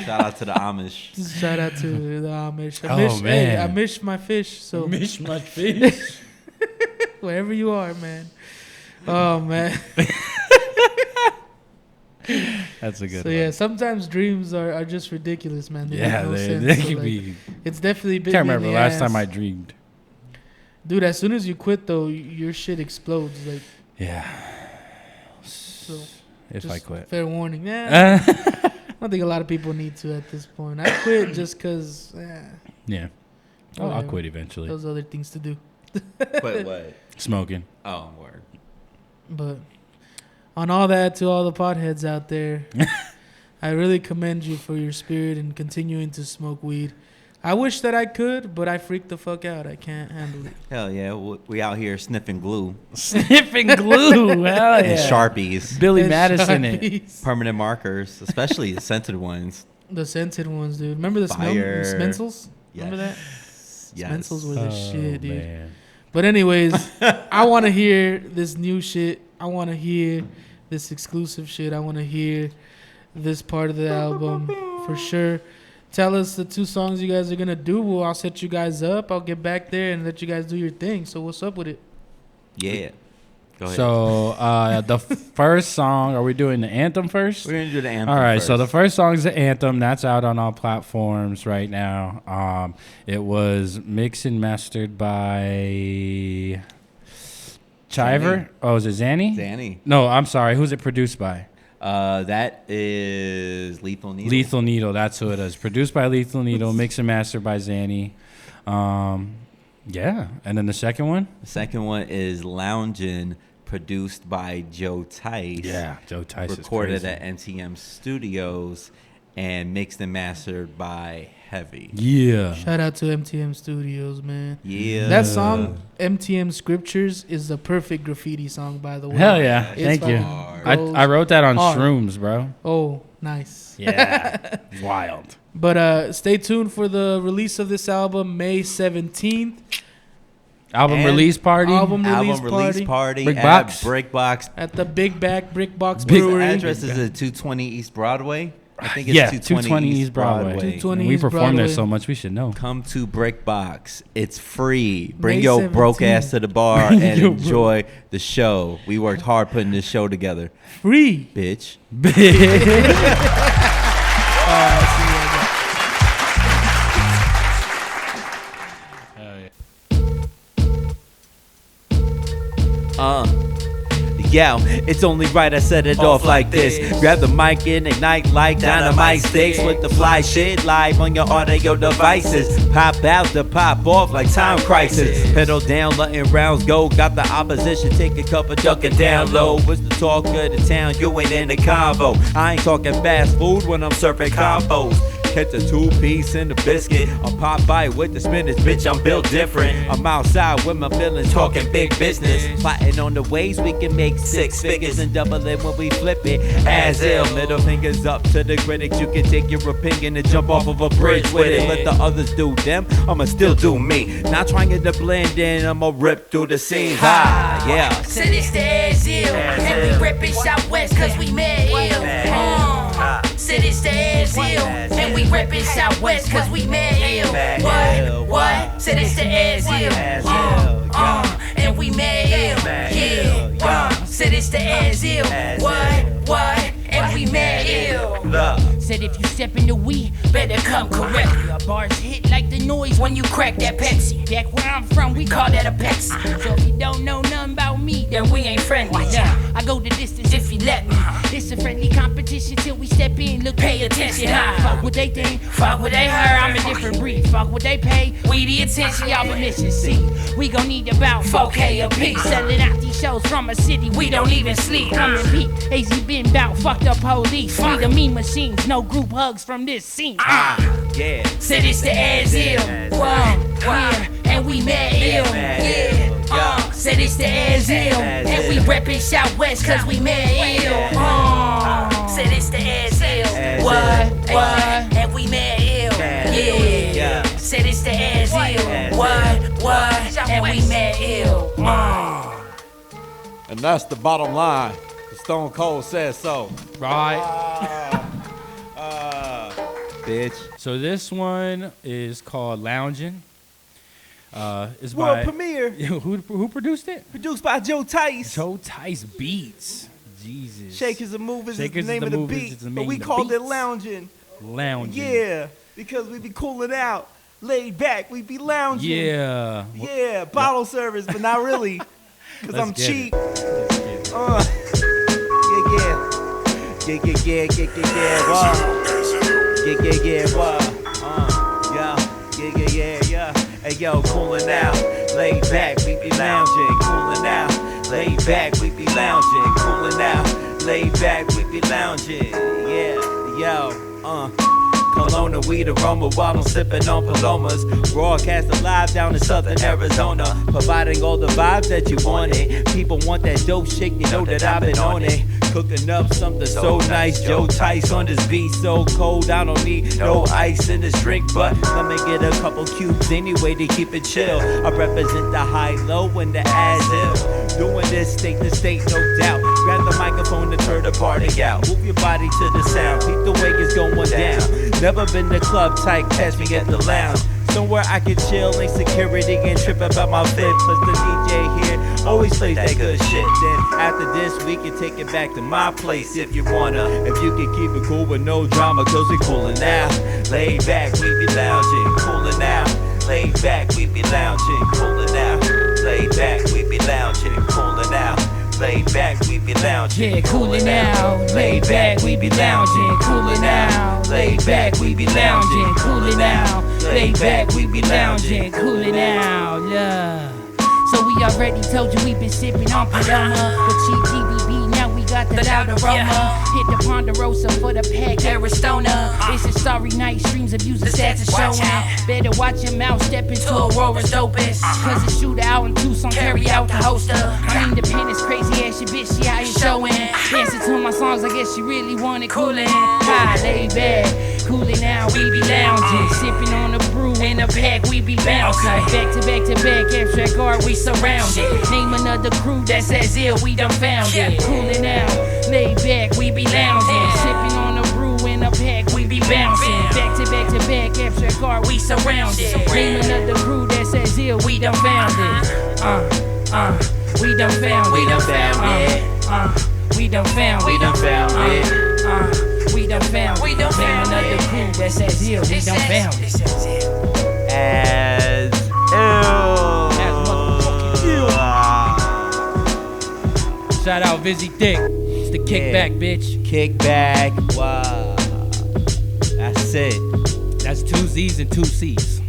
Shout out to the Amish. Shout out to the Amish. Man. Hey, I miss my fish. So miss my fish. Wherever you are, man. Oh man. That's a good one. So yeah, sometimes dreams are just ridiculous, man. They yeah, make no they sense. can So, be It's definitely bit Can't me in remember the last ass. time I dreamed. Dude, as soon as you quit though, your shit explodes. Like, Yeah. so If just I quit. fair warning. Yeah. I don't think a lot of people need to at this point. I quit just because. Yeah. Oh, I'll whatever. quit eventually. Those other things to do. Quit what? Smoking. Oh, word. But on all that, to all the potheads out there, I really commend you for your spirit and continuing to smoke weed. I wish that I could, but I freak the fuck out. I can't handle it. Hell yeah, we out here sniffing glue. Sniffing glue, hell yeah. And Sharpies. Billy And Madison Sharpies. it. Permanent markers, especially the scented ones. The scented ones, dude. Remember the Fire. Smensels? Remember that? Yes. Smensels were the shit, dude. Man. But anyways, I want to hear this new shit. I want to hear this exclusive shit. I want to hear this part of the album for sure. Tell us the 2 songs you guys are going to do. Well, I'll set you guys up. I'll get back there and let you guys do your thing. So what's up with it? Yeah. Go ahead. So the first song, are we doing the anthem first? We're going to do the anthem All right, first. so the first song is the anthem. That's out on all platforms right now. It was mixed and mastered by Chiver. Oh, is it Zanny? Zanny. No, I'm sorry. Who's it produced by? That is Lethal Needle. Lethal Needle. That's who it is. Produced by Lethal Needle, mixed and mastered by Zanny. Yeah. And then the second one? The second one is Loungin', produced by Joe Tice. Yeah, Joe Tice is recorded crazy. at NTM Studios and mixed and mastered by Heavy. Yeah. Shout out to MTM Studios, man. Yeah. That song, MTM Scriptures, is the perfect graffiti song, by the way. Hell yeah. It's Thank you. fucking I wrote that on hard. shrooms, bro. Oh, nice. Yeah. Wild. But stay tuned for the release of this album, May 17th. Album And release party. Album release party Brik at Box. Brik Box. At the Brik Box The Brewery. address is at 220 East Broadway. I think it's Yeah, 220 East Broadway. 220 We East perform there Broadway. so much, we should know. Come to Brik Box. It's free. Bring May your broke 17th. ass to the bar Bring and your enjoy the show. We worked hard putting this show together. Free. Bitch. Yo, it's only right I set it off like this. Grab the mic and ignite like dynamite sticks with the fly shit live on your audio devices. Pop out to pop off like time crisis. Pedal down, letting rounds go. Got the opposition, take a couple ducking down low. What's the talk of the town? You ain't in the convo. I ain't talking fast food when I'm serving combos. Catch a 2-piece and a biscuit. A pop bite with the spinach, bitch, I'm built different. I'm outside with my feelings, talking big business. Plotting on the ways we can make 6 figures and double it when we flip it. Az-iL, middle fingers up to the critics. You can take your opinion and jump off of a bridge with it. Let the others do them, I'ma still do me. Not trying to blend in, I'ma rip through the scene. Ha, yeah. So this the Az-iL, and we reppin' Southwest cause we mad ill. So this the Az-iL, and we reppin' Southwest cause we mad ill. What? So this the Az-iL, and we mad ill. Yeah, so this the Az-iL, what? And we mad ill. Said if you step in the weed, better come correctly. Our bars hit like the noise when you crack that Pepsi. Back where I'm from, we call that a Pepsi. So if you don't know nothing about me, then we ain't friendly. Nah, I go the distance if you let me. It's a friendly competition till we step in. Look, pay attention. Fuck what they think, fuck what they heard. I'm a different breed. Fuck what they pay, we the attention. Y'all been missing. See, we gon' need about 4K a piece. Selling out these shows from a city we don't even sleep. I'm in peak. AZ been bout fucked up police. We the mean machines, no group hugs from this scene. Yeah. Said it's the Az-iL, yeah, and we mad ill, yeah. Said it's the Az-iL, and we reppin' Southwest cause we mad ill. Said it's the Az-iL, what, and we mad ill, yeah. Said it's the Az-iL, what, and we mad ill. And that's the bottom line. Stone Cold says so. Right. Bitch. So this one is called Loungin'. It's World by premiere. Who produced it? Produced by Joe Tice. Joe Tice Beats. Jesus. Shakers and Movers Shakers is the name of the Movers beat, is the but name we of the called it beats. Loungin'. Loungin'. Yeah, because we be cooling out laid back, we be lounging. Yeah. Yeah, bottle service, but not really, because I'm cheap. Yeah. Hey yo, coolin' out, laid back, we be lounging. Coolin' out, laid back, we be lounging. Coolin' out, laid back, we be lounging. Yeah, yo, Kelowna, weed aroma while I'm sipping on Palomas. Broadcast live down in southern Arizona, providing all the vibes that you wanted. People want that dope shit, you know that I've been on it. Cooking up something so nice, Joe Tice on this beat so cold. I don't need no ice in this drink, but let me get a couple cubes anyway to keep it chill. I represent the high-low and the Az-iL. Doing this state to state, no doubt. Grab the microphone to turn the party out. Move your body to the sound, keep the way it's going down. Never been to club type, catch me at the lounge. Somewhere I can chill, ain't security and trip about my fit. Plus the DJ here always plays that good shit. Then after this, we can take it back to my place if you wanna. If you can keep it cool with no drama, cause we coolin' out. Laid back, we be lounging, coolin' out. Laid back, we be lounging, coolin' out. Laid back, we be lounging, coolin' out. Laid back, we be lounging. Yeah, coolin' out. Laid back, we be lounging. Coolin' out. Laid back, we be lounging. Coolin' out. Laid back, we be lounging. Coolin' out. Yeah. So we already told you we been sipping on Paloma. With cheap DBB, now we got the loud aroma. Hit the Ponderosa for the pack, Arizona. It's a starry night, streams of music stats are showing. Better watch your mouth, step into Aurora's dopest. Cause it's shootout in Tucson, carry out the hoster. I'm independence, crazy ass shit, bitch, she out here showing. Dancing to my songs, I guess she really wanted coolin'. High, laid back, coolin' out, we be lounging. Sipping on a brew in a pack, we be bouncing. Back to back to back, abstract art, we surrounded. Name another crew that's Az-iL, we done found it. Coolin' out, laid back, we be lounging. Sipping on a brew in a pack, we be bouncing. Back to back to back, abstract art, we surrounded. Name another crew that's Az-iL, we done found it. We done found it. We done found it. We done found it. We done found it. We done found it. We done found it. Name another crew that's Az-iL, we done found it. Az-iL. Shout out Vizzy Dick. It's the Kickback, bitch. Kickback. Wow. That's it. That's 2 Z's and 2 C's.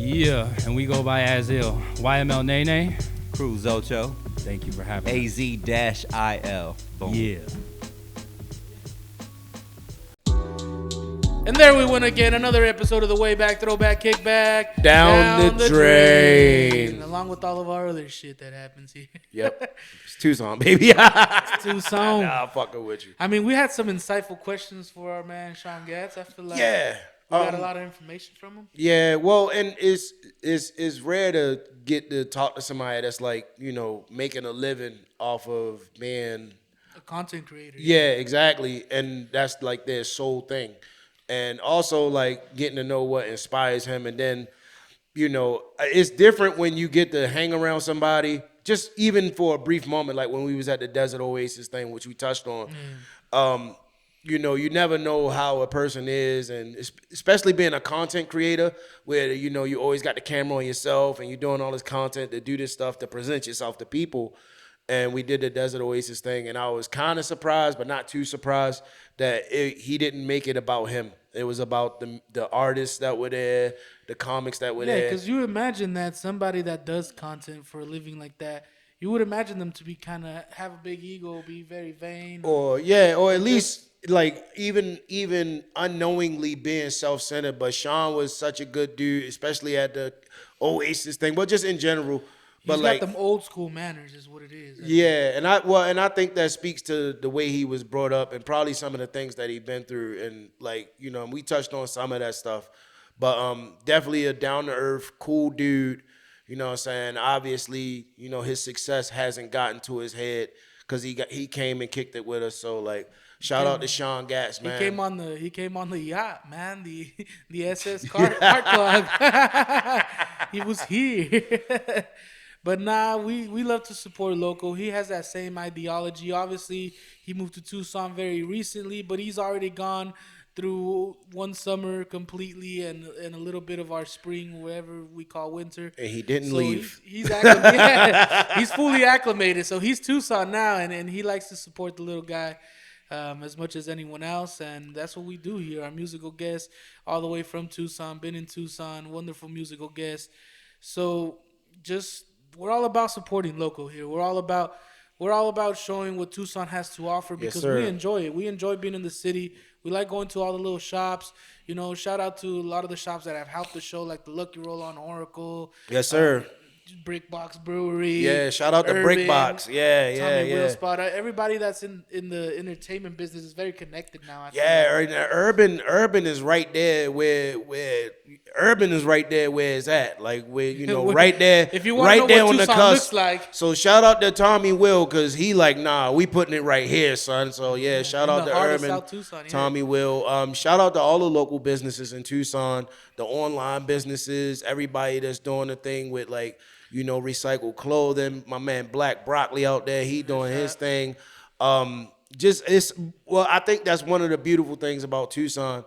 Yeah. And we go by Az-iL. YML Nene. Cruz Ocho. Thank you for having us. Az-iL. Boom. Yeah. And there we went again. Another episode of the Wayback, Throwback, Kickback. Down the drain. Along with all of our other shit that happens here. Yep. It's Tucson, baby. It's Tucson. Nah, fucking with you. I mean, we had some insightful questions for our man, Sean Gatz. I feel like we got a lot of information from him. Yeah, well, and it's rare to get to talk to somebody that's like, making a living off of being a content creator. Yeah, exactly. And that's like their sole thing. And also like getting to know what inspires him. And then, it's different when you get to hang around somebody, just even for a brief moment, like when we was at the Desert Oasis thing, which we touched on. You never know how a person is, and especially being a content creator where, you always got the camera on yourself and you're doing all this content to do this stuff to present yourself to people. And we did the Desert Oasis thing, and I was kind of surprised, but not too surprised that he didn't make it about him. It was about the artists that were there, the comics that were there. Yeah, because you imagine that somebody that does content for a living like that, you would imagine them to be kind of have a big ego, be very vain. Or at least like even unknowingly being self-centered. But Sean was such a good dude, especially at the Oasis thing, but just in general. But He's got them old school manners, is what it is. Yeah, and I think that speaks to the way he was brought up and probably some of the things that he'd been through, and we touched on some of that stuff, but definitely a down to earth, cool dude. You know what I'm saying? Obviously, his success hasn't gotten to his head because he came and kicked it with us. So shout out to Sean Gatz, man. He came on the yacht, man. The SS Cart Club. He was here. But nah, we love to support local. He has that same ideology. Obviously, he moved to Tucson very recently, but he's already gone through one summer completely and a little bit of our spring, whatever we call winter. And he didn't So leave. He's acclimated. He's fully acclimated. So he's Tucson now, and he likes to support the little guy as much as anyone else. And that's what we do here. Our musical guest, all the way from Tucson, been in Tucson, wonderful musical guest. So just we're all about supporting local here. We're all about showing what Tucson has to offer because we enjoy it. We enjoy being in the city. We like going to all the little shops. You know, shout out to a lot of the shops that have helped the show, like the Lucky Roll on Oracle. Yes, sir. Brik Box Brewery. Yeah, shout out to Brik Box. Yeah. Tommy Will Spot. Everybody that's in the entertainment business is very connected now. I feel like. Urban is right there where it's at. Like where right there. If you want to know what Tucson looks like. So shout out to Tommy Will because he like, nah, we putting it right here, son. So yeah, shout out to Urban, South Tucson, Tommy Will. Shout out to all the local businesses in Tucson, the online businesses, everybody that's doing the thing with like, recycled clothing. My man Black Broccoli out there, he doing his thing. I think that's one of the beautiful things about Tucson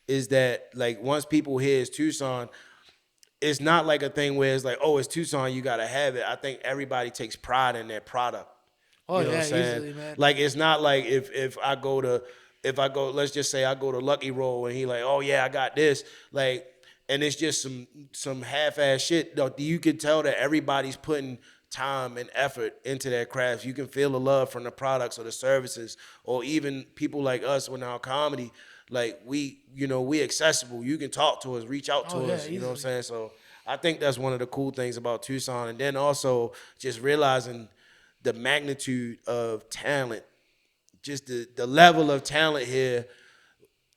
is that like once people hear it's Tucson, it's not like a thing where it's like, oh, it's Tucson, you gotta have it. I think everybody takes pride in their product. Oh, you know what I'm saying? easily, man. Like it's not like if I go, let's just say I go to Lucky Roll and he like, oh yeah, I got this. Like, and it's just some half-ass shit. Though you can tell that everybody's putting time and effort into their crafts. You can feel the love from the products or the services, or even people like us with our comedy. Like we accessible. You can talk to us, reach out to us. You know what I'm saying? So I think that's one of the cool things about Tucson. And then also just realizing the magnitude of talent, just the level of talent here,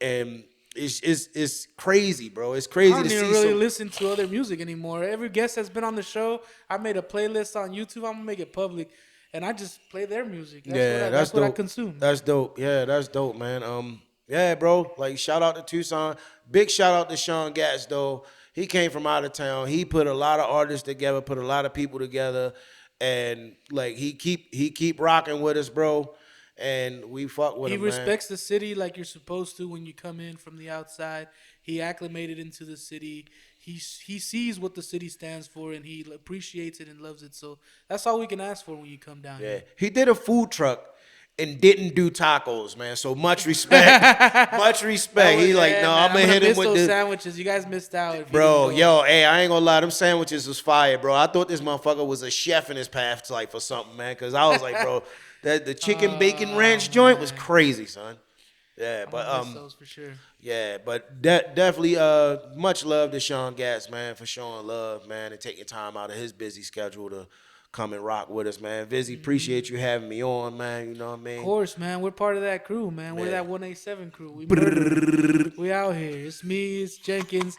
and it's crazy, bro. It's crazy to see. I don't even really listen to other music anymore. Every guest that's been on the show, I made a playlist on YouTube. I'm gonna make it public, and I just play their music. That's what I consume. That's dope. Yeah, that's dope, man. Yeah, bro. Like shout out to Tucson. Big shout out to Sean Gatz though. He came from out of town. He put a lot of artists together, put a lot of people together, and like he keep rocking with us, bro. And we fuck with him, He respects the city like you're supposed to when you come in from the outside. He acclimated into the city. He sees what the city stands for, and he appreciates it and loves it. So that's all we can ask for when you come down here. He did a food truck and didn't do tacos, man. So much respect. Much respect. He's like, no, I'm going to hit him with those sandwiches. You guys missed out. Bro, hey, I ain't going to lie. Them sandwiches was fire, bro. I thought this motherfucker was a chef in his path like for something, man. Because I was like, bro, the chicken bacon ranch joint was crazy, son. Yeah, but those for sure. Yeah, but definitely much love to Sean Gatz, man, for showing love, man, and taking time out of his busy schedule to come and rock with us, man. Vizzy, appreciate you having me on, man. You know what I mean? Of course, man. We're part of that crew, man. We're that 187 crew. We out here. It's me, it's Jenkins.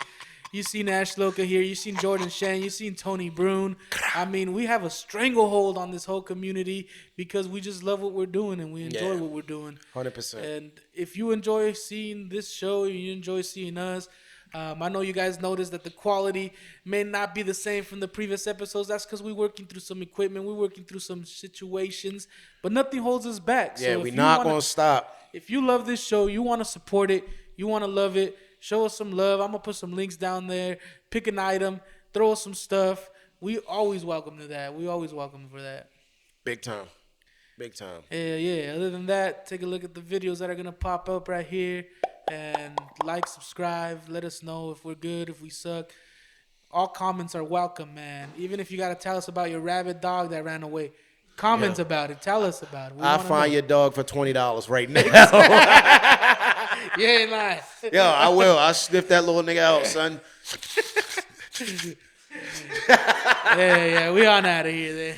You seen Ash Loca here. You seen Jordan Shane. You seen Tony Brune. I mean, we have a stranglehold on this whole community because we just love what we're doing and we enjoy what we're doing. 100%. And if you enjoy seeing this show, you enjoy seeing us. I know you guys noticed that the quality may not be the same from the previous episodes. That's because we're working through some equipment. We're working through some situations. But nothing holds us back. Yeah, we're not going to stop. If you love this show, you want to support it, you want to love it, show us some love. I'm going to put some links down there. Pick an item. Throw us some stuff. We always welcome to that. We always welcome for that. Big time. Big time. Yeah. Other than that, take a look at the videos that are going to pop up right here. And like, subscribe. Let us know if we're good, if we suck. All comments are welcome, man. Even if you got to tell us about your rabid dog that ran away. Comment about it. Tell us about it. I'll find your dog for $20 right now. You ain't lying. Yo, I will. I'll sniff that little nigga out, son. Yeah. We on out of here then.